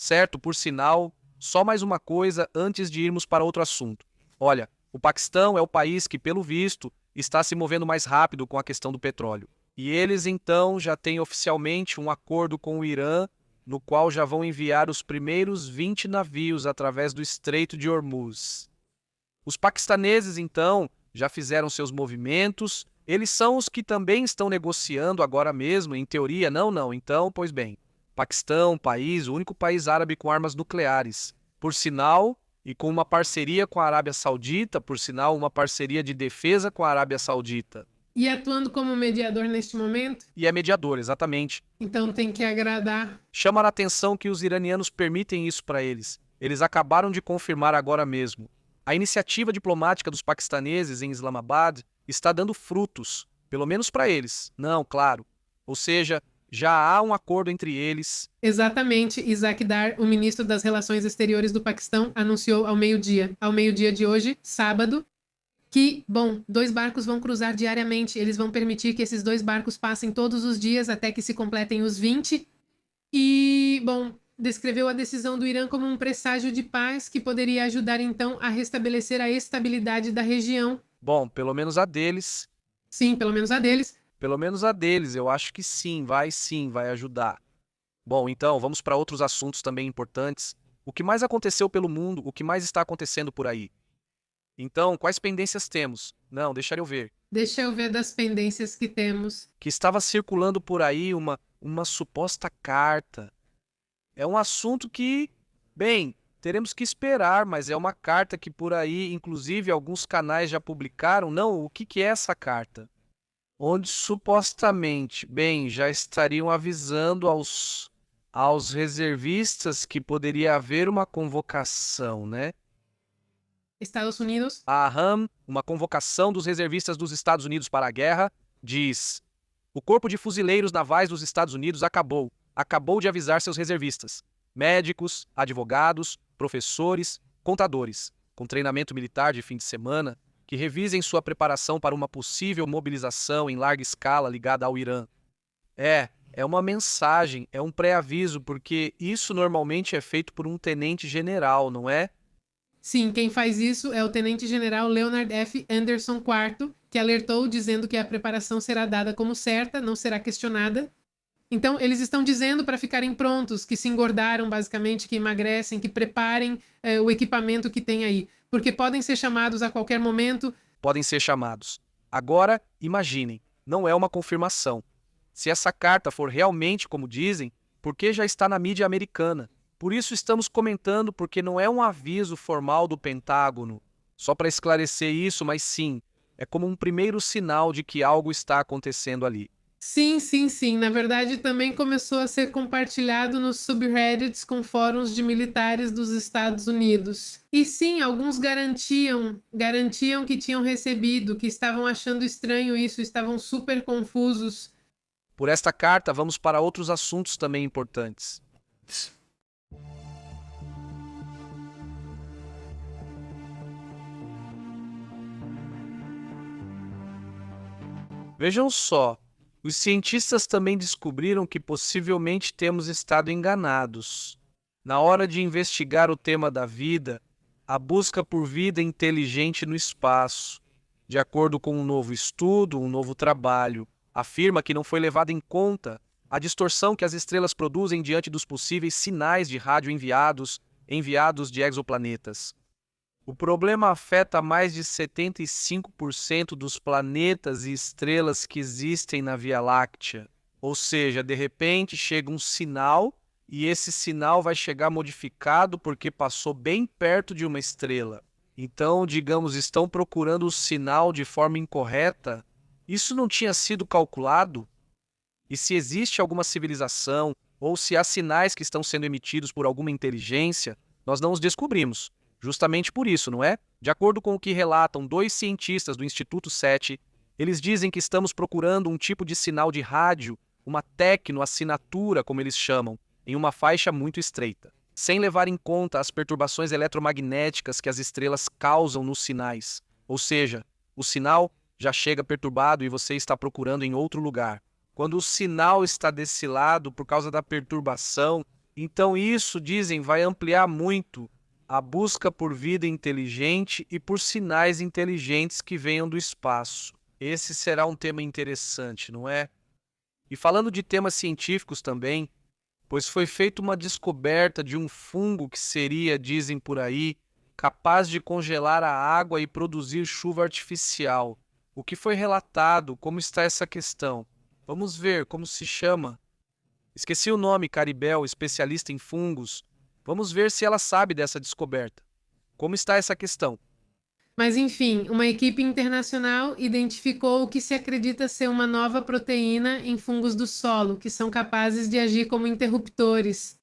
Certo, por sinal, só mais uma coisa antes de irmos para outro assunto. Olha, o Paquistão é o país que, pelo visto, está se movendo mais rápido com a questão do petróleo. E eles, então, já têm oficialmente um acordo com o Irã, no qual já vão enviar os primeiros 20 navios através do Estreito de Hormuz. Os paquistaneses, então, já fizeram seus movimentos. Eles são os que também estão negociando agora mesmo, em teoria, não. Então, pois bem, Paquistão, o único país árabe com armas nucleares. Por sinal, e com uma parceria com a Arábia Saudita, por sinal, uma parceria de defesa com a Arábia Saudita. E atuando como mediador neste momento? E é mediador, exatamente. Então tem que agradar. Chama a atenção que os iranianos permitem isso para eles. Eles acabaram de confirmar agora mesmo. A iniciativa diplomática dos paquistaneses em Islamabad está dando frutos, pelo menos para eles. Não, claro. Ou seja, já há um acordo entre eles. Exatamente. Isaac Dar, o ministro das Relações Exteriores do Paquistão, anunciou ao meio-dia de hoje, sábado, que, 2 barcos vão cruzar diariamente. Eles vão permitir que esses 2 barcos passem todos os dias até que se completem os 20. E, descreveu a decisão do Irã como um presságio de paz que poderia ajudar, então, a restabelecer a estabilidade da região. Pelo menos a deles. Sim, pelo menos a deles. Pelo menos a deles, eu acho que sim, vai ajudar. Então, vamos para outros assuntos também importantes. O que mais aconteceu pelo mundo, o que mais está acontecendo por aí? Então, quais pendências temos? Não, deixa eu ver. Deixa eu ver das pendências que temos. Que estava circulando por aí uma suposta carta. É um assunto que, teremos que esperar, mas é uma carta que por aí, inclusive, alguns canais já publicaram. Não, o que é essa carta? Onde supostamente, já estariam avisando aos reservistas que poderia haver uma convocação, né? Estados Unidos. Uma convocação dos reservistas dos Estados Unidos para a guerra, diz: o Corpo de Fuzileiros Navais dos Estados Unidos acabou de avisar seus reservistas, médicos, advogados, professores, contadores, com treinamento militar de fim de semana, que revisem sua preparação para uma possível mobilização em larga escala ligada ao Irã. É uma mensagem, é um pré-aviso, porque isso normalmente é feito por um tenente-general, não é? Sim, quem faz isso é o tenente-general Leonard F. Anderson IV, que alertou dizendo que a preparação será dada como certa, não será questionada. Então, eles estão dizendo para ficarem prontos, que se engordaram basicamente, que emagrecem, que preparem o equipamento que tem aí. Porque podem ser chamados a qualquer momento. Podem ser chamados. Agora, imaginem, não é uma confirmação. Se essa carta for realmente como dizem, por que já está na mídia americana? Por isso estamos comentando, porque não é um aviso formal do Pentágono. Só para esclarecer isso, mas sim, é como um primeiro sinal de que algo está acontecendo ali. Sim. Na verdade, também começou a ser compartilhado nos subreddits com fóruns de militares dos Estados Unidos. E sim, alguns garantiam que tinham recebido, que estavam achando estranho isso, estavam super confusos. Por esta carta, vamos para outros assuntos também importantes. Vejam só, os cientistas também descobriram que possivelmente temos estado enganados. Na hora de investigar o tema da vida, a busca por vida inteligente no espaço, de acordo com um novo estudo, um novo trabalho, afirma que não foi levada em conta a distorção que as estrelas produzem diante dos possíveis sinais de rádio enviados de exoplanetas. O problema afeta mais de 75% dos planetas e estrelas que existem na Via Láctea. Ou seja, de repente chega um sinal e esse sinal vai chegar modificado porque passou bem perto de uma estrela. Então, digamos, estão procurando o sinal de forma incorreta. Isso não tinha sido calculado? E se existe alguma civilização ou se há sinais que estão sendo emitidos por alguma inteligência, nós não os descobrimos. Justamente por isso, não é? De acordo com o que relatam 2 cientistas do Instituto SETI, eles dizem que estamos procurando um tipo de sinal de rádio, uma tecnoassinatura, como eles chamam, em uma faixa muito estreita, sem levar em conta as perturbações eletromagnéticas que as estrelas causam nos sinais. Ou seja, o sinal já chega perturbado e você está procurando em outro lugar. Quando o sinal está desse lado por causa da perturbação, Então isso, dizem, vai ampliar muito a busca por vida inteligente e por sinais inteligentes que venham do espaço. Esse será um tema interessante, não é? E falando de temas científicos também, pois foi feita uma descoberta de um fungo que seria, dizem por aí, capaz de congelar a água e produzir chuva artificial. O que foi relatado? Como está essa questão? Vamos ver como se chama. Esqueci o nome, Caribel, especialista em fungos. Vamos ver se ela sabe dessa descoberta. Como está essa questão? Mas enfim, uma equipe internacional identificou o que se acredita ser uma nova proteína em fungos do solo, que são capazes de agir como interruptores.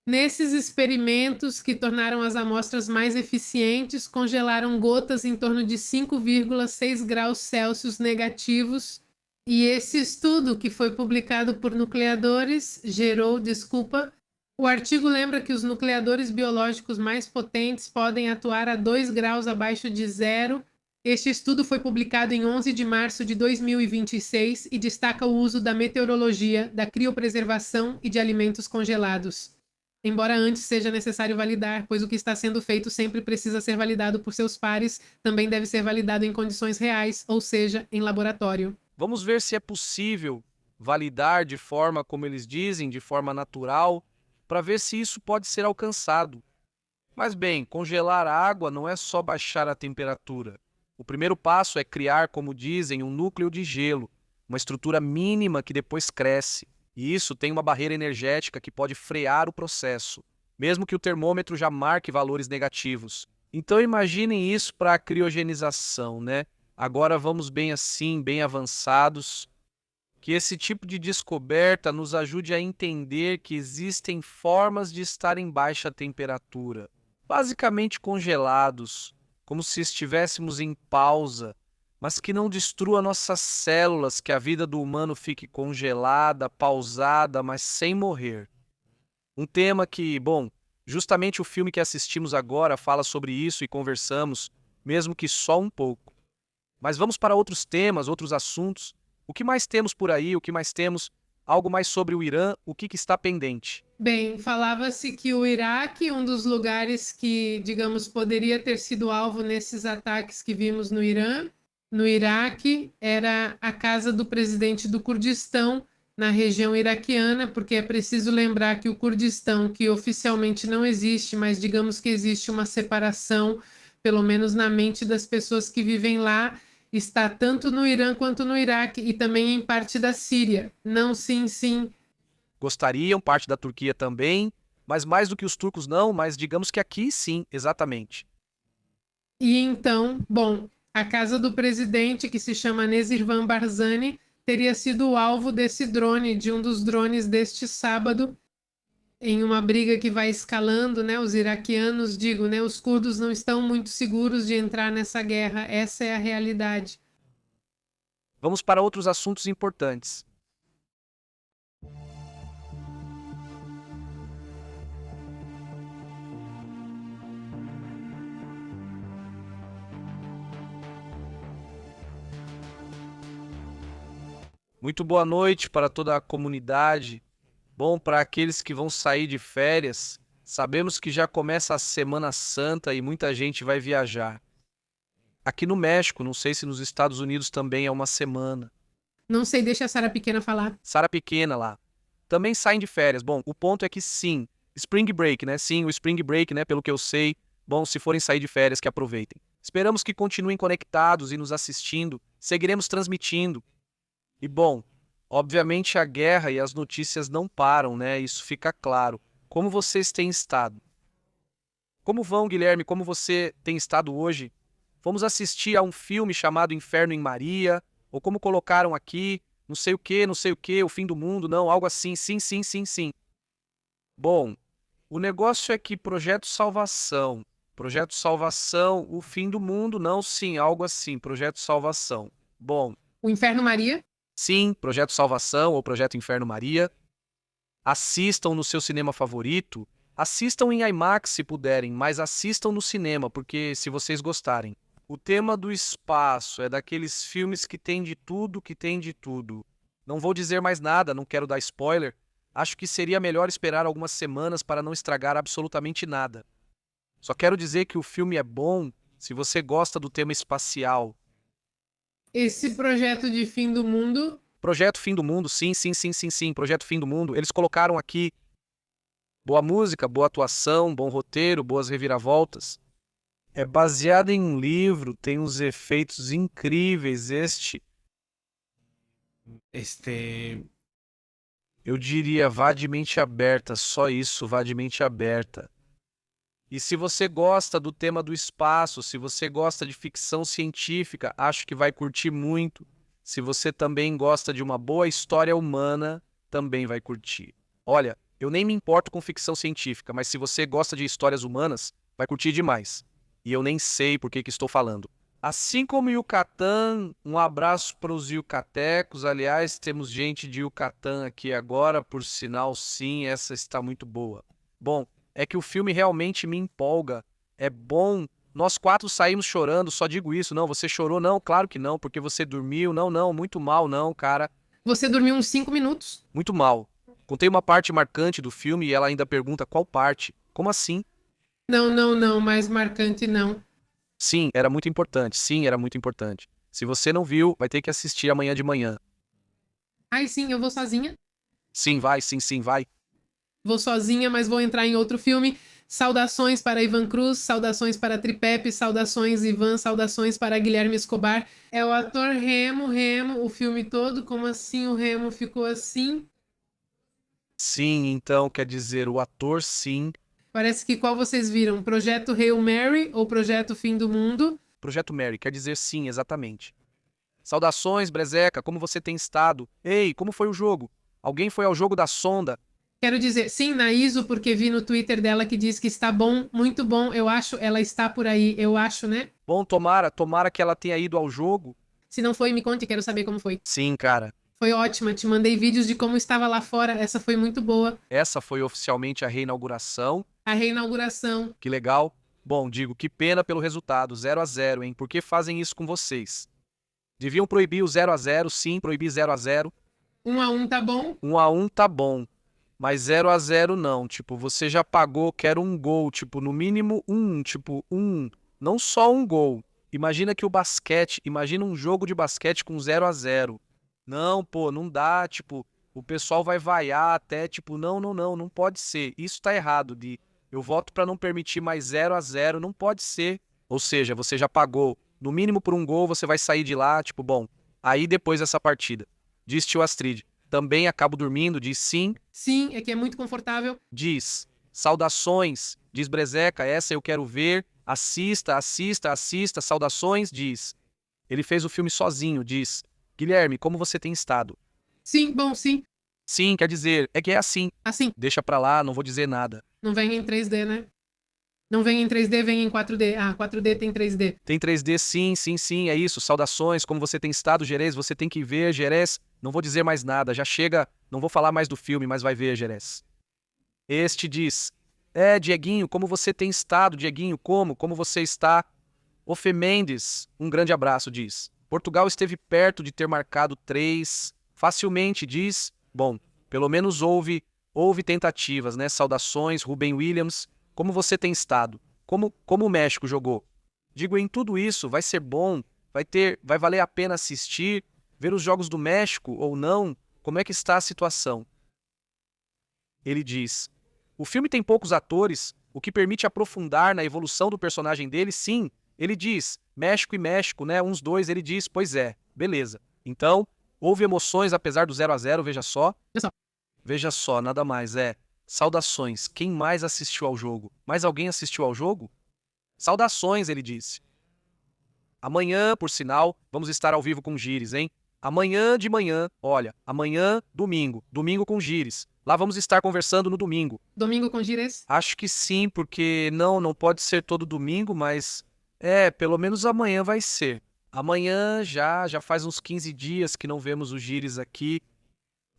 Nesses experimentos, que tornaram as amostras mais eficientes, congelaram gotas em torno de 5,6 graus Celsius negativos. E esse estudo, que foi publicado por nucleadores, o artigo lembra que os nucleadores biológicos mais potentes podem atuar a 2 graus abaixo de zero. Este estudo foi publicado em 11 de março de 2026 e destaca o uso da meteorologia, da criopreservação e de alimentos congelados. Embora antes seja necessário validar, pois o que está sendo feito sempre precisa ser validado por seus pares, também deve ser validado em condições reais, ou seja, em laboratório. Vamos ver se é possível validar de forma, como eles dizem, de forma natural, para ver se isso pode ser alcançado. Mas bem, congelar a água não é só baixar a temperatura. O primeiro passo é criar, como dizem, um núcleo de gelo, uma estrutura mínima que depois cresce. E isso tem uma barreira energética que pode frear o processo, mesmo que o termômetro já marque valores negativos. Então imaginem isso para a criogenização, né? Agora vamos bem assim, bem avançados. Que esse tipo de descoberta nos ajude a entender que existem formas de estar em baixa temperatura, basicamente congelados, como se estivéssemos em pausa, mas que não destrua nossas células, que a vida do humano fique congelada, pausada, mas sem morrer. Um tema que, bom, justamente o filme que assistimos agora fala sobre isso e conversamos, mesmo que só um pouco. Mas vamos para outros temas, outros assuntos. O que mais temos por aí? O que mais temos? Algo mais sobre o Irã? O que está pendente? Bem, falava-se que o Iraque, um dos lugares que, digamos, poderia ter sido alvo nesses ataques que vimos no Irã, no Iraque, era a casa do presidente do Kurdistão, na região iraquiana, porque é preciso lembrar que o Kurdistão, que oficialmente não existe, mas digamos que existe uma separação, pelo menos na mente das pessoas que vivem lá, está tanto no Irã quanto no Iraque e também em parte da Síria. Não, sim, sim. Gostariam, parte da Turquia também, mas mais do que os turcos não, mas digamos que aqui sim, exatamente. E então, bom, a casa do presidente, que se chama Nesirvan Barzani, teria sido o alvo desse drone, de um dos drones deste sábado, em uma briga que vai escalando, né? Os iraquianos, digo, né? Os curdos não estão muito seguros de entrar nessa guerra. Essa é a realidade. Vamos para outros assuntos importantes. Muito boa noite para toda a comunidade. Bom, para aqueles que vão sair de férias, sabemos que já começa a Semana Santa e muita gente vai viajar. Aqui no México, não sei se nos Estados Unidos também é uma semana. Não sei, deixa a Sara Pequena falar. Sara Pequena lá. Também saem de férias. Bom, o ponto é que sim, Spring Break, né? Sim, o Spring Break, né? Pelo que eu sei. Bom, se forem sair de férias, que aproveitem. Esperamos que continuem conectados e nos assistindo. Seguiremos transmitindo. E bom, obviamente a guerra e as notícias não param, né? Isso fica claro. Como vocês têm estado? Como vão, Guilherme? Como você tem estado hoje? Vamos assistir a um filme chamado Inferno em Maria, ou como colocaram aqui, não sei o que, o fim do mundo, não, algo assim, sim, sim, sim, sim. Bom, o negócio é que Projeto Salvação, o fim do mundo, não, sim, algo assim, Projeto Salvação. Bom, O Inferno Maria? sim, Projeto Salvação ou Projeto Inferno Maria. Assistam no seu cinema favorito. Assistam em IMAX se puderem, mas assistam no cinema, porque se vocês gostarem. O tema do espaço é daqueles filmes que tem de tudo, que tem de tudo. Não vou dizer mais nada, não quero dar spoiler, Acho que seria melhor esperar algumas semanas para não estragar absolutamente nada. Só quero dizer que o filme é bom se você gosta do tema espacial. Esse projeto de fim do mundo... Projeto Fim do Mundo, sim, Projeto Fim do Mundo. Eles colocaram aqui boa música, boa atuação, bom roteiro, boas reviravoltas. É baseado em um livro, tem uns efeitos incríveis. Eu diria, vá de mente aberta, só isso, vá de mente aberta. E se você gosta do tema do espaço, se você gosta de ficção científica, acho que vai curtir muito. Se você também gosta de uma boa história humana, também vai curtir. Olha, eu nem me importo com ficção científica, mas se você gosta de histórias humanas, vai curtir demais. E eu nem sei por que estou falando. Assim como Yucatán, um abraço para os yucatecos. Aliás, temos gente de Yucatán aqui agora, por sinal, sim, essa está muito boa. Bom, é que o filme realmente me empolga. É bom. Nós 4 saímos chorando, só digo isso. Não, você chorou? Não, claro que não, porque você dormiu. Não, muito mal, não, cara. Você dormiu uns 5 minutos? Muito mal. Contei uma parte marcante do filme e ela ainda pergunta qual parte. Como assim? Não, mais marcante não. Sim, era muito importante. Sim, era muito importante. Se você não viu, vai ter que assistir amanhã de manhã. Ai, sim, eu vou sozinha. Sim, vai, sim, vai. Vou sozinha, mas vou entrar em outro filme. Saudações para Ivan Cruz, saudações para Tripepe, saudações Ivan, saudações para Guilherme Escobar. É o ator Remo, o filme todo. Como assim o Remo ficou assim? Sim, então quer dizer, o ator sim. Parece que qual vocês viram? Projeto Hail Mary ou Projeto Fim do Mundo? Projeto Mary, quer dizer sim, exatamente. Saudações, Brezeca, como você tem estado? Ei, como foi o jogo? Alguém foi ao jogo da sonda? Quero dizer, sim, na ISO, porque vi no Twitter dela que diz que está bom, muito bom, eu acho, ela está por aí, eu acho, né? Bom, tomara que ela tenha ido ao jogo. Se não foi, me conte, quero saber como foi. Sim, cara. Foi ótima, te mandei vídeos de como estava lá fora, essa foi muito boa. Essa foi oficialmente a reinauguração. A reinauguração. Que legal. Bom, digo, que pena pelo resultado, 0-0, hein? Por que fazem isso com vocês? Deviam proibir o 0-0, sim, proibir 0-0. 1-1 tá bom? 1-1 tá bom. Mas 0-0 não, tipo, você já pagou, quero um gol, tipo, no mínimo não só um gol. Imagina que imagina um jogo de basquete com 0-0. Não, pô, não dá, tipo, o pessoal vai vaiar até, tipo, não pode ser. Isso tá errado, eu voto pra não permitir mais 0-0, não pode ser. Ou seja, você já pagou, no mínimo por um gol, você vai sair de lá, tipo, bom, aí depois dessa partida. Diz tio Astrid. Também acabo dormindo, diz sim. Sim, é que é muito confortável. Diz, saudações, diz Brezeca, essa eu quero ver. Assista, saudações, diz. Ele fez o filme sozinho, diz. Guilherme, como você tem estado? Sim, bom, sim. Sim, quer dizer, é que é assim. Assim. Deixa pra lá, não vou dizer nada. Não vem em 3D, né? Não vem em 3D, vem em 4D. Ah, 4D tem 3D. Tem 3D, sim, é isso. Saudações, como você tem estado, Gerês, você tem que ver, Gerês. Não vou dizer mais nada, já chega, não vou falar mais do filme, mas vai ver, Gerês. Este diz, Dieguinho, como você tem estado, Dieguinho, como você está? Ofe Mendes, um grande abraço, diz. Portugal esteve perto de ter marcado 3, facilmente, diz. Bom, pelo menos houve tentativas, né? Saudações, Ruben Williams. Como você tem estado? Como o México jogou? Digo, em tudo isso, vai ser bom, vai valer a pena assistir, ver os jogos do México ou não? Como é que está a situação? Ele diz, o filme tem poucos atores, o que permite aprofundar na evolução do personagem dele, sim. Ele diz, México e México, né? Uns dois, ele diz, pois é, beleza. Então, houve emoções apesar do 0-0, veja só. Veja só, nada mais, Saudações, quem mais assistiu ao jogo? Mais alguém assistiu ao jogo? Saudações, ele disse. Amanhã, por sinal, vamos estar ao vivo com Gires, hein? Amanhã de manhã, olha, amanhã, domingo com Gires. Lá vamos estar conversando no domingo. Domingo com Gires? Acho que sim, porque não pode ser todo domingo, mas pelo menos amanhã vai ser. Amanhã já faz uns 15 dias que não vemos o Gires aqui.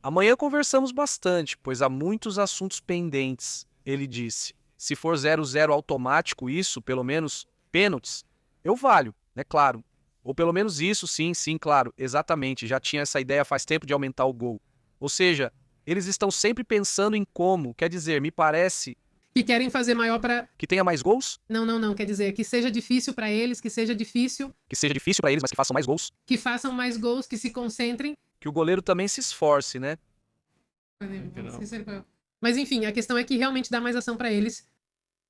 Amanhã conversamos bastante, pois há muitos assuntos pendentes, ele disse. Se for 0-0 automático isso, pelo menos pênaltis, eu valho, né, claro. Ou pelo menos isso, sim, claro, exatamente. Já tinha essa ideia faz tempo de aumentar o gol. Ou seja, Eles estão sempre pensando em como, quer dizer, me parece... Que querem fazer maior para... Que tenha mais gols? Não, quer dizer, que seja difícil para eles, que seja difícil... Que seja difícil para eles, mas que façam mais gols. Que façam mais gols, que se concentrem. Que o goleiro também se esforce, né? Mas enfim, a questão é que realmente dá mais ação para eles.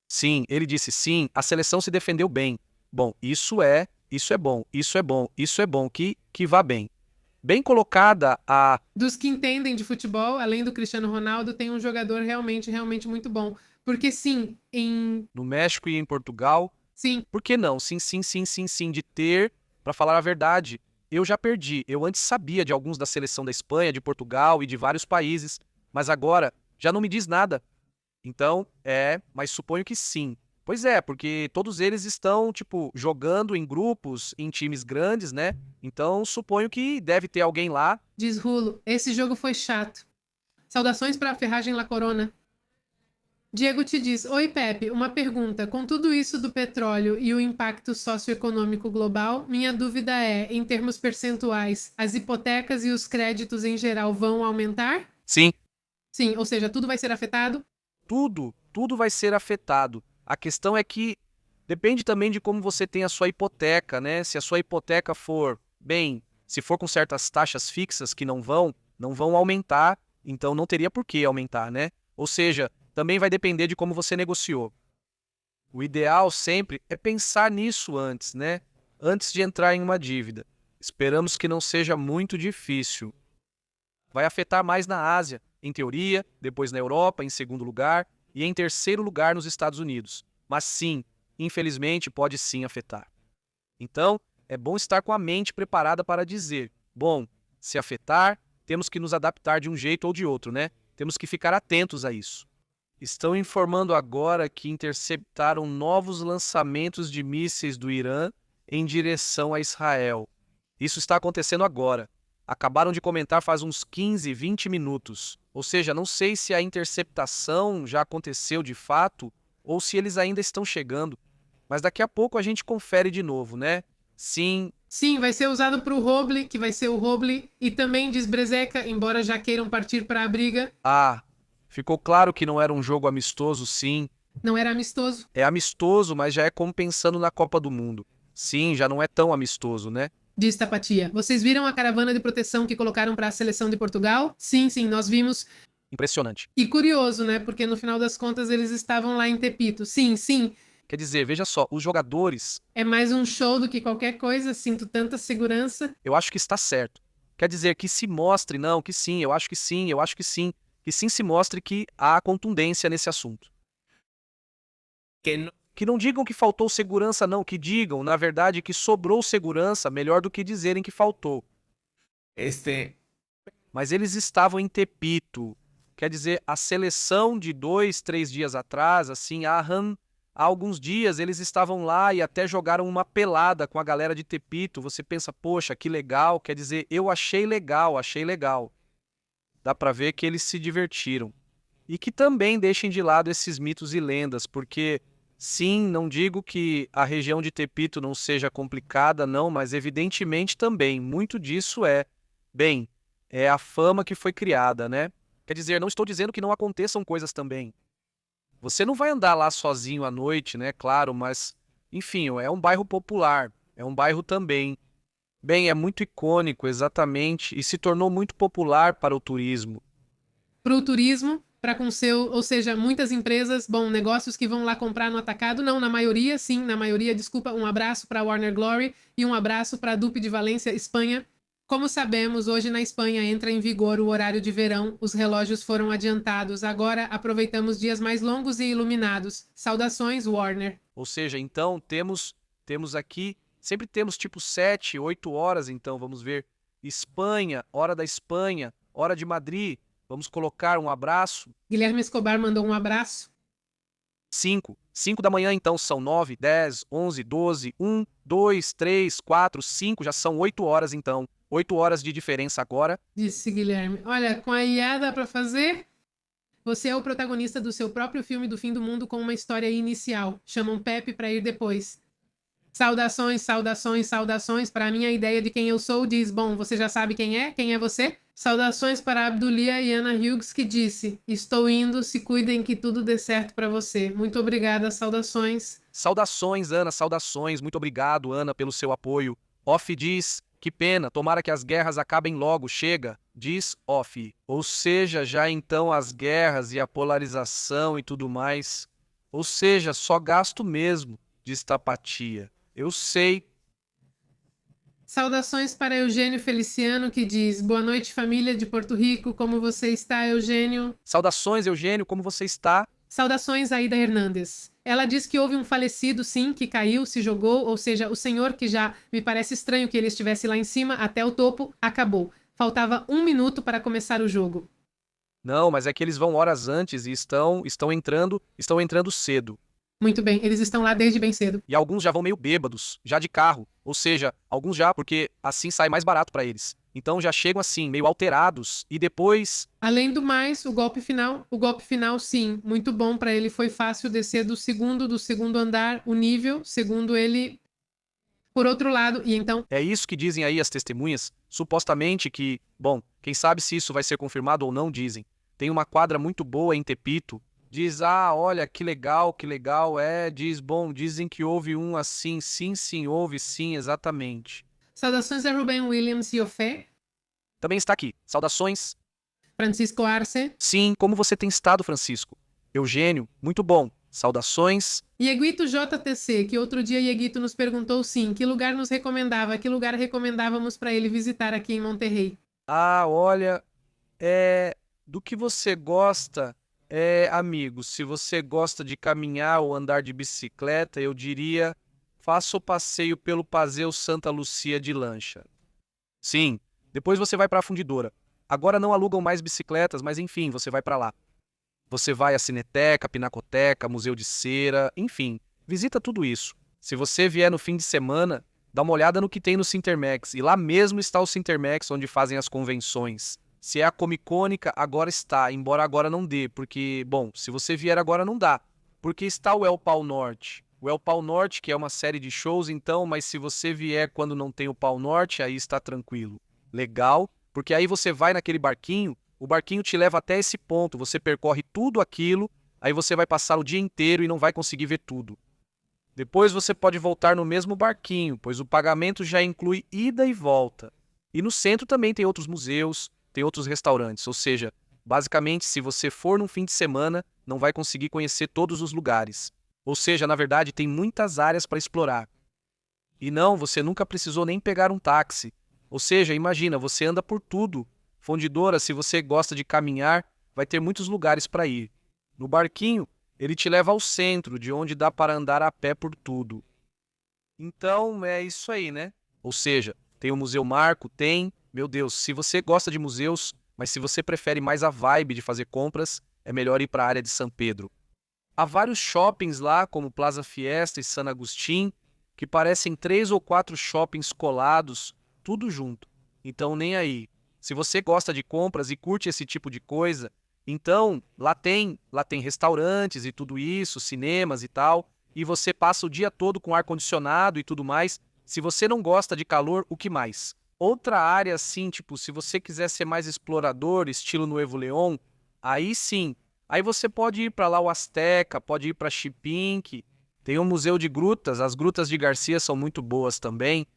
Sim, ele disse sim, a seleção se defendeu bem. Bom, isso é bom, isso é bom, que vá bem. Bem colocada a... Dos que entendem de futebol, além do Cristiano Ronaldo, tem um jogador realmente muito bom. Porque sim, no México e em Portugal. Sim. Por que não? Sim, de ter, para falar a verdade. Eu já perdi, eu antes sabia de alguns da seleção da Espanha, de Portugal e de vários países, mas agora já não me diz nada. Então, mas suponho que sim. Pois é, porque todos eles estão, jogando em grupos, em times grandes, né? Então, suponho que deve ter alguém lá. Diz Rulo, esse jogo foi chato. Saudações para a Ferragem La Corona. Diego te diz, oi Pepe, uma pergunta. Com tudo isso do petróleo e o impacto socioeconômico global, minha dúvida é, em termos percentuais, as hipotecas e os créditos em geral vão aumentar? Sim. Sim, ou seja, tudo vai ser afetado? Tudo vai ser afetado. A questão é que depende também de como você tem a sua hipoteca, né? Se a sua hipoteca for, se for com certas taxas fixas que não vão aumentar, então não teria por que aumentar, né? Ou seja, também vai depender de como você negociou. O ideal sempre é pensar nisso antes, né? Antes de entrar em uma dívida. Esperamos que não seja muito difícil. Vai afetar mais na Ásia, em teoria, depois na Europa, em segundo lugar, e em terceiro lugar nos Estados Unidos. Mas sim, infelizmente pode sim afetar. Então, é bom estar com a mente preparada para dizer, bom, se afetar, temos que nos adaptar de um jeito ou de outro, né? Temos que ficar atentos a isso. Estão informando agora que interceptaram novos lançamentos de mísseis do Irã em direção a Israel. Isso está acontecendo agora. Acabaram de comentar faz uns 15, 20 minutos. Ou seja, não sei se a interceptação já aconteceu de fato ou se eles ainda estão chegando. Mas daqui a pouco a gente confere de novo, né? Sim. Sim, vai ser usado para o Roble, que vai ser o Roble, e também diz Brezeca, embora já queiram partir para a briga. Ficou claro que não era um jogo amistoso, sim. Não era amistoso? É amistoso, mas já é como pensando na Copa do Mundo. Sim, já não é tão amistoso, né? Diz Tapatia. Vocês viram a caravana de proteção que colocaram para a seleção de Portugal? Sim, nós vimos. Impressionante. E curioso, né? Porque no final das contas eles estavam lá em Tepito. Sim. Quer dizer, veja só, os jogadores... É mais um show do que qualquer coisa, sinto tanta segurança. Eu acho que está certo. Quer dizer, que se mostre, não, que sim, eu acho que sim. Que sim se mostre que há contundência nesse assunto. Que não digam que faltou segurança, não. Que digam, na verdade, que sobrou segurança, melhor do que dizerem que faltou. Mas eles estavam em Tepito. Quer dizer, a seleção de 2, 3 dias atrás, assim, há alguns dias eles estavam lá e até jogaram uma pelada com a galera de Tepito. Você pensa, poxa, que legal. Quer dizer, eu achei legal. Dá pra ver que eles se divertiram. E que também deixem de lado esses mitos e lendas, porque, sim, não digo que a região de Tepito não seja complicada, não, mas evidentemente também, muito disso é a fama que foi criada, né? Quer dizer, não estou dizendo que não aconteçam coisas também. Você não vai andar lá sozinho à noite, né? Claro, mas, enfim, é um bairro popular, é um bairro também. É muito icônico, exatamente, e se tornou muito popular para o turismo. Para o turismo, ou seja, muitas empresas, negócios que vão lá comprar no atacado, não, na maioria, desculpa, um abraço para a Warner Glory e um abraço para a Dupe de Valência, Espanha. Como sabemos, hoje na Espanha entra em vigor o horário de verão, os relógios foram adiantados, agora aproveitamos dias mais longos e iluminados. Saudações, Warner. Ou seja, então, temos aqui... Sempre temos 7, 8 horas, então, vamos ver. Espanha, hora da Espanha, hora de Madrid. Vamos colocar um abraço. Guilherme Escobar mandou um abraço. 5 da manhã, então, são 9, 10, 11, 12, 1, 2, 3, 4, 5, já são 8 horas, então. 8 horas de diferença agora. Disse Guilherme. Olha, com a IA dá pra fazer? Você é o protagonista do seu próprio filme do fim do mundo com uma história inicial. Chamam Pepe pra ir depois. Saudações para a minha ideia de quem eu sou. Diz, bom, você já sabe quem é? Quem é você? Saudações para Abdulia e Ana Hughes, que disse: estou indo, se cuidem que tudo dê certo para você. Muito obrigada, saudações. Saudações, Ana, saudações. Muito obrigado, Ana, pelo seu apoio. Off diz: que pena, tomara que as guerras acabem logo, chega, diz Off. Ou seja, já então as guerras e a polarização e tudo mais. Ou seja, só gasto mesmo, diz Tapatia. Eu sei. Saudações para Eugênio Feliciano, que diz: boa noite, família de Porto Rico, como você está, Eugênio? Saudações, Eugênio, como você está? Saudações, Aida Hernandes. Ela diz que houve um falecido, sim, que caiu, se jogou, ou seja, o senhor, que já me parece estranho que ele estivesse lá em cima, até o topo, acabou. Faltava 1 minuto para começar o jogo. Não, mas é que eles vão horas antes e estão entrando cedo. Muito bem, eles estão lá desde bem cedo. E alguns já vão meio bêbados, já de carro. Ou seja, alguns já, porque assim sai mais barato para eles. Então já chegam assim, meio alterados. E depois. Além do mais, o golpe final, sim, muito bom para ele. Foi fácil descer do segundo andar, o nível, segundo ele. Por outro lado, e então. É isso que dizem aí as testemunhas. Supostamente que, bom, quem sabe se isso vai ser confirmado ou não, dizem. Tem uma quadra muito boa em Tepito. Diz, olha, que legal, diz, bom, dizem que houve um assim, sim, houve sim, exatamente. Saudações a Ruben Williams e Ofé. Também está aqui, saudações. Francisco Arce. Sim, como você tem estado, Francisco? Eugênio, muito bom, saudações. Ieguito JTC, que outro dia Ieguito nos perguntou, sim, que lugar nos recomendava, que lugar recomendávamos para ele visitar aqui em Monterrey. Olha, do que você gosta... amigo, se você gosta de caminhar ou andar de bicicleta, eu diria, faça o passeio pelo Passeio Santa Lucia de lancha. Sim, depois você vai para a fundidora. Agora não alugam mais bicicletas, mas enfim, você vai para lá. Você vai à Cineteca, Pinacoteca, Museu de Cera, enfim, visita tudo isso. Se você vier no fim de semana, dá uma olhada no que tem no Cintermex, e lá mesmo está o Cintermex, onde fazem as convenções. Se é a Comicônica, agora está, embora agora não dê, porque, bom, se você vier agora não dá, porque está o El Pau Norte. O El Pau Norte, que é uma série de shows, então, mas se você vier quando não tem o Pau Norte, aí está tranquilo. Legal, porque aí você vai naquele barquinho, o barquinho te leva até esse ponto, você percorre tudo aquilo, aí você vai passar o dia inteiro e não vai conseguir ver tudo. Depois você pode voltar no mesmo barquinho, pois o pagamento já inclui ida e volta. E no centro também tem outros museus, tem outros restaurantes, ou seja, basicamente, se você for num fim de semana, não vai conseguir conhecer todos os lugares. Ou seja, na verdade, tem muitas áreas para explorar. E não, você nunca precisou nem pegar um táxi. Ou seja, imagina, você anda por tudo. Fundidora, se você gosta de caminhar, vai ter muitos lugares para ir. No barquinho, ele te leva ao centro, de onde dá para andar a pé por tudo. Então, é isso aí, né? Ou seja, tem o Museu Marco, meu Deus, se você gosta de museus, mas se você prefere mais a vibe de fazer compras, é melhor ir para a área de São Pedro. Há vários shoppings lá, como Plaza Fiesta e San Agustín, que parecem 3 ou 4 shoppings colados, tudo junto. Então nem aí. Se você gosta de compras e curte esse tipo de coisa, então lá tem restaurantes e tudo isso, cinemas e tal, e você passa o dia todo com ar-condicionado e tudo mais. Se você não gosta de calor, o que mais? Outra área, assim, tipo, se você quiser ser mais explorador, estilo Nuevo León, aí sim. Aí você pode ir para lá o Azteca, pode ir para Chipinque. Tem um museu de grutas, as grutas de Garcia são muito boas também.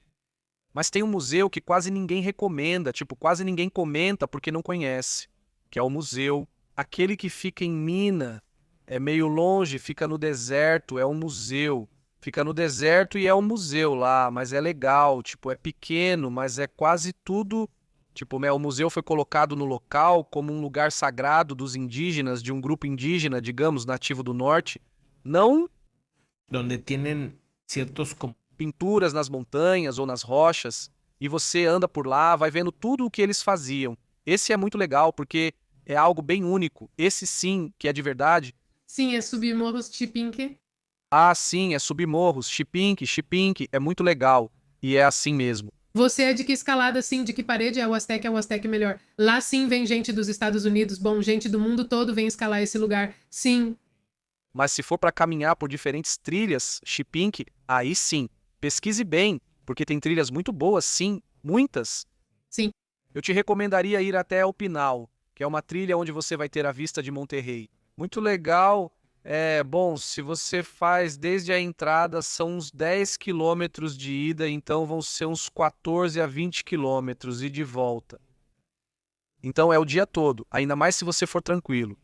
Mas tem um museu que quase ninguém recomenda, tipo, quase ninguém comenta porque não conhece, que é o museu, aquele que fica em Mina. É meio longe, fica no deserto, é um museu. Fica no deserto e é um museu lá, mas é legal, tipo, é pequeno, mas é quase tudo... Tipo, o museu foi colocado no local como um lugar sagrado dos indígenas, de um grupo indígena, digamos, nativo do norte. Não... Donde tienen ciertos... pinturas nas montanhas ou nas rochas, e você anda por lá, vai vendo tudo o que eles faziam. Esse é muito legal, porque é algo bem único. Esse sim, que é de verdade. Sim, é Submorros Chipinque. Sim, é Submorros, Chipinque, é muito legal. E é assim mesmo. Você é de que escalada, sim? De que parede? É o Aztec melhor. Lá sim vem gente dos Estados Unidos. Bom, gente do mundo todo vem escalar esse lugar. Sim. Mas se for para caminhar por diferentes trilhas, Chipinque, aí sim. Pesquise bem, porque tem trilhas muito boas, sim, muitas. Sim. Eu te recomendaria ir até o Pinal, que é uma trilha onde você vai ter a vista de Monterrey. Muito legal. Bom, se você faz desde a entrada, são uns 10 quilômetros de ida, então vão ser uns 14 a 20 quilômetros e de volta. Então é o dia todo, ainda mais se você for tranquilo.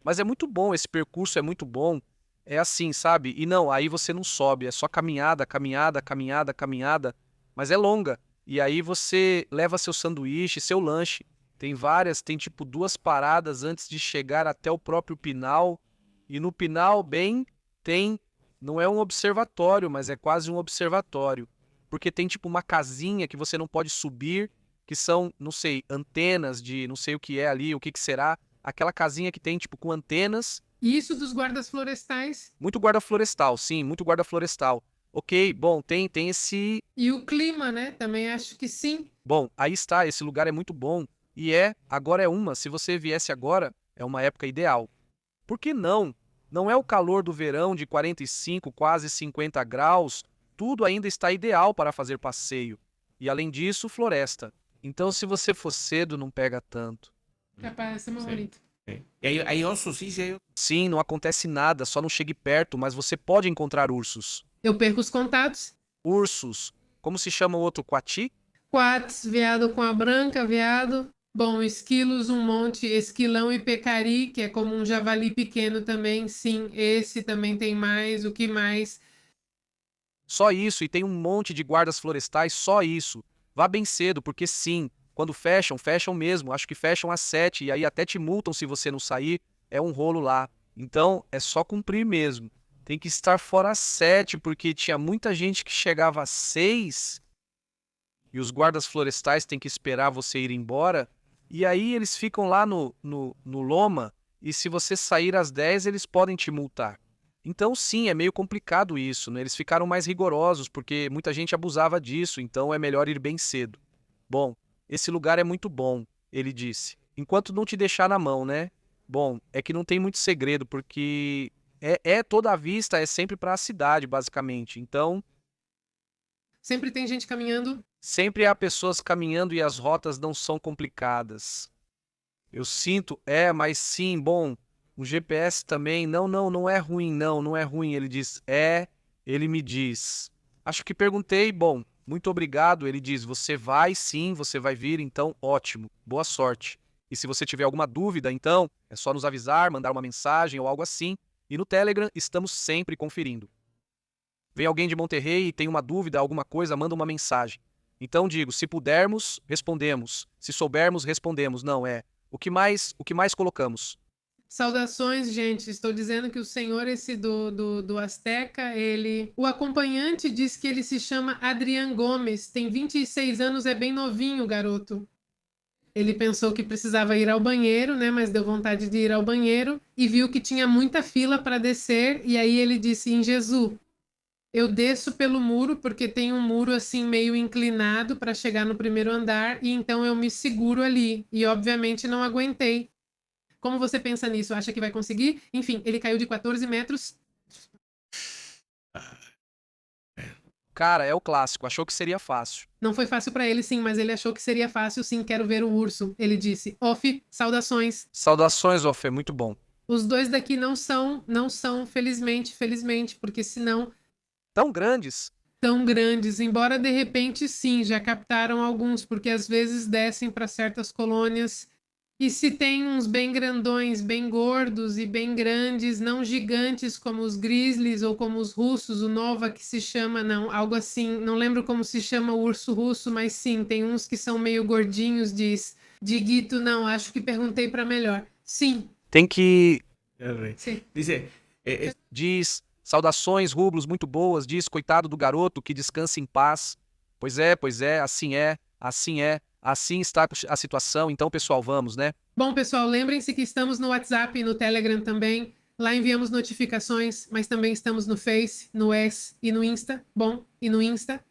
Mas é muito bom, esse percurso é muito bom. É assim, sabe? E não, aí você não sobe, é só caminhada, caminhada, caminhada, caminhada, mas é longa. E aí você leva seu sanduíche, seu lanche. Tem tipo 2 paradas antes de chegar até o próprio Pinal. E no Pinal, não é um observatório, mas é quase um observatório. Porque tem tipo uma casinha que você não pode subir, que são, não sei, antenas de não sei o que é ali, o que será. Aquela casinha que tem tipo com antenas. E isso dos guardas florestais. Muito guarda florestal, sim, muito guarda florestal. Ok, bom, tem esse. E o clima, né? Também acho que sim. Bom, aí está, esse lugar é muito bom. Agora se você viesse agora, é uma época ideal. Por que não? Não é o calor do verão de 45, quase 50 graus, tudo ainda está ideal para fazer passeio. E além disso, floresta. Então, se você for cedo, não pega tanto. Capaz de ser mais Sim. bonito. Hay osos, sí, sí, hay osos. Sim, não acontece nada, só não chegue perto, mas você pode encontrar ursos. Eu perco os contatos. Ursos. Como se chama o outro? Coati? Quats, veado com a branca, veado. Bom, esquilos, um monte, esquilão e pecari, que é como um javali pequeno também. Sim, esse também tem mais. O que mais? Só isso, e tem um monte de guardas florestais, só isso. Vá bem cedo, porque sim, quando fecham, fecham mesmo. Acho que fecham às 7, e aí até te multam se você não sair. É um rolo lá. Então, é só cumprir mesmo. Tem que estar fora às 7, porque tinha muita gente que chegava às 6, e os guardas florestais têm que esperar você ir embora. E aí eles ficam lá no loma, e se você sair às 10, eles podem te multar. Então, sim, é meio complicado isso, né? Eles ficaram mais rigorosos, porque muita gente abusava disso, então é melhor ir bem cedo. Bom, esse lugar é muito bom, ele disse. Enquanto não te deixar na mão, né? Bom, é que não tem muito segredo, porque toda a vista é sempre para a cidade, basicamente. Então, Sempre tem gente caminhando. sempre há pessoas caminhando e as rotas não são complicadas. Eu sinto, mas sim, bom, o GPS também, não é ruim, não é ruim, ele diz, ele me diz. Acho que perguntei, bom, muito obrigado, ele diz, você vai sim, você vai vir, então ótimo, boa sorte. E se você tiver alguma dúvida, então, é só nos avisar, mandar uma mensagem ou algo assim, e no Telegram estamos sempre conferindo. Vem alguém de Monterrey e tem uma dúvida, alguma coisa, manda uma mensagem. Então digo, se pudermos, respondemos. Se soubermos, respondemos. Não, o que mais colocamos? Saudações, gente. Estou dizendo que o senhor, esse do Azteca, ele. O acompanhante diz que ele se chama Adrian Gomes, tem 26 anos, é bem novinho, garoto. Ele pensou que precisava ir ao banheiro, né? Mas deu vontade de ir ao banheiro e viu que tinha muita fila para descer. E aí ele disse: em Jesus, eu desço pelo muro, porque tem um muro assim meio inclinado para chegar no primeiro andar, e então eu me seguro ali. E obviamente não aguentei. Como você pensa nisso? Acha que vai conseguir? Enfim, ele caiu de 14 metros. Cara, é o clássico, achou que seria fácil. Não foi fácil para ele, sim, mas ele achou que seria fácil, sim. Quero ver o urso. Ele disse: Off, saudações. Saudações, Ofé, muito bom. Os dois daqui não são, felizmente, porque senão Tão grandes. tão grandes, embora de repente sim, já captaram alguns, porque às vezes descem para certas colônias. E se tem uns bem grandões, bem gordos e bem grandes, não gigantes como os grizzlies ou como os russos, o Nova que se chama, não, algo assim, não lembro como se chama o urso russo, mas sim, tem uns que são meio gordinhos, diz. Diguito, não, acho que perguntei para melhor. Sim, Tem que. sim. Dice, Diz, saudações, rublos muito boas, diz, coitado do garoto, que descanse em paz. Pois é, assim está a situação, então, pessoal, vamos, né? Bom, pessoal, lembrem-se que estamos no WhatsApp e no Telegram também. Lá enviamos notificações, mas também estamos no Face, no X e no Insta. Bom, e no Insta.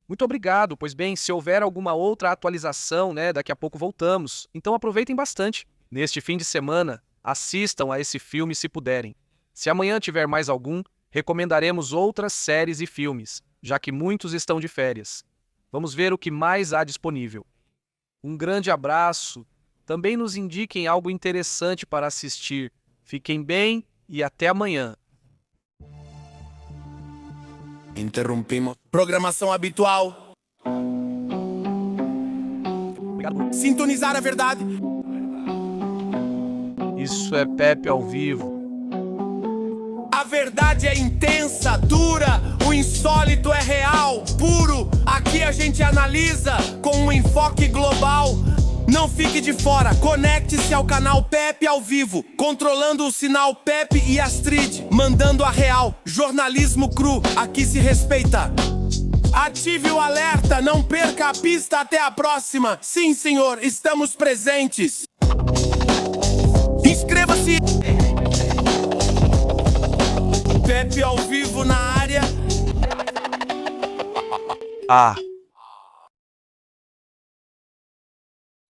Muito obrigado, pois bem, se houver alguma outra atualização, né, daqui a pouco voltamos. Então aproveitem bastante. Neste fim de semana, assistam a esse filme se puderem. Se amanhã tiver mais algum, recomendaremos outras séries e filmes, já que muitos estão de férias. Vamos ver o que mais há disponível. Um grande abraço. Também nos indiquem algo interessante para assistir. Fiquem bem e até amanhã. Interrompimos. Programação habitual. Obrigado. Sintonizar a verdade. Isso é Pepe ao vivo. A verdade é intensa, dura, o insólito é real, puro. Aqui a gente analisa com um enfoque global. Não fique de fora, conecte-se ao canal Pepe ao vivo, controlando o sinal Pepe e Astrid, mandando a real, jornalismo cru, aqui se respeita. Ative o alerta, não perca a pista, até a próxima. Sim, senhor, estamos presentes. Inscreva-se. Pepe ao vivo na área. Ah,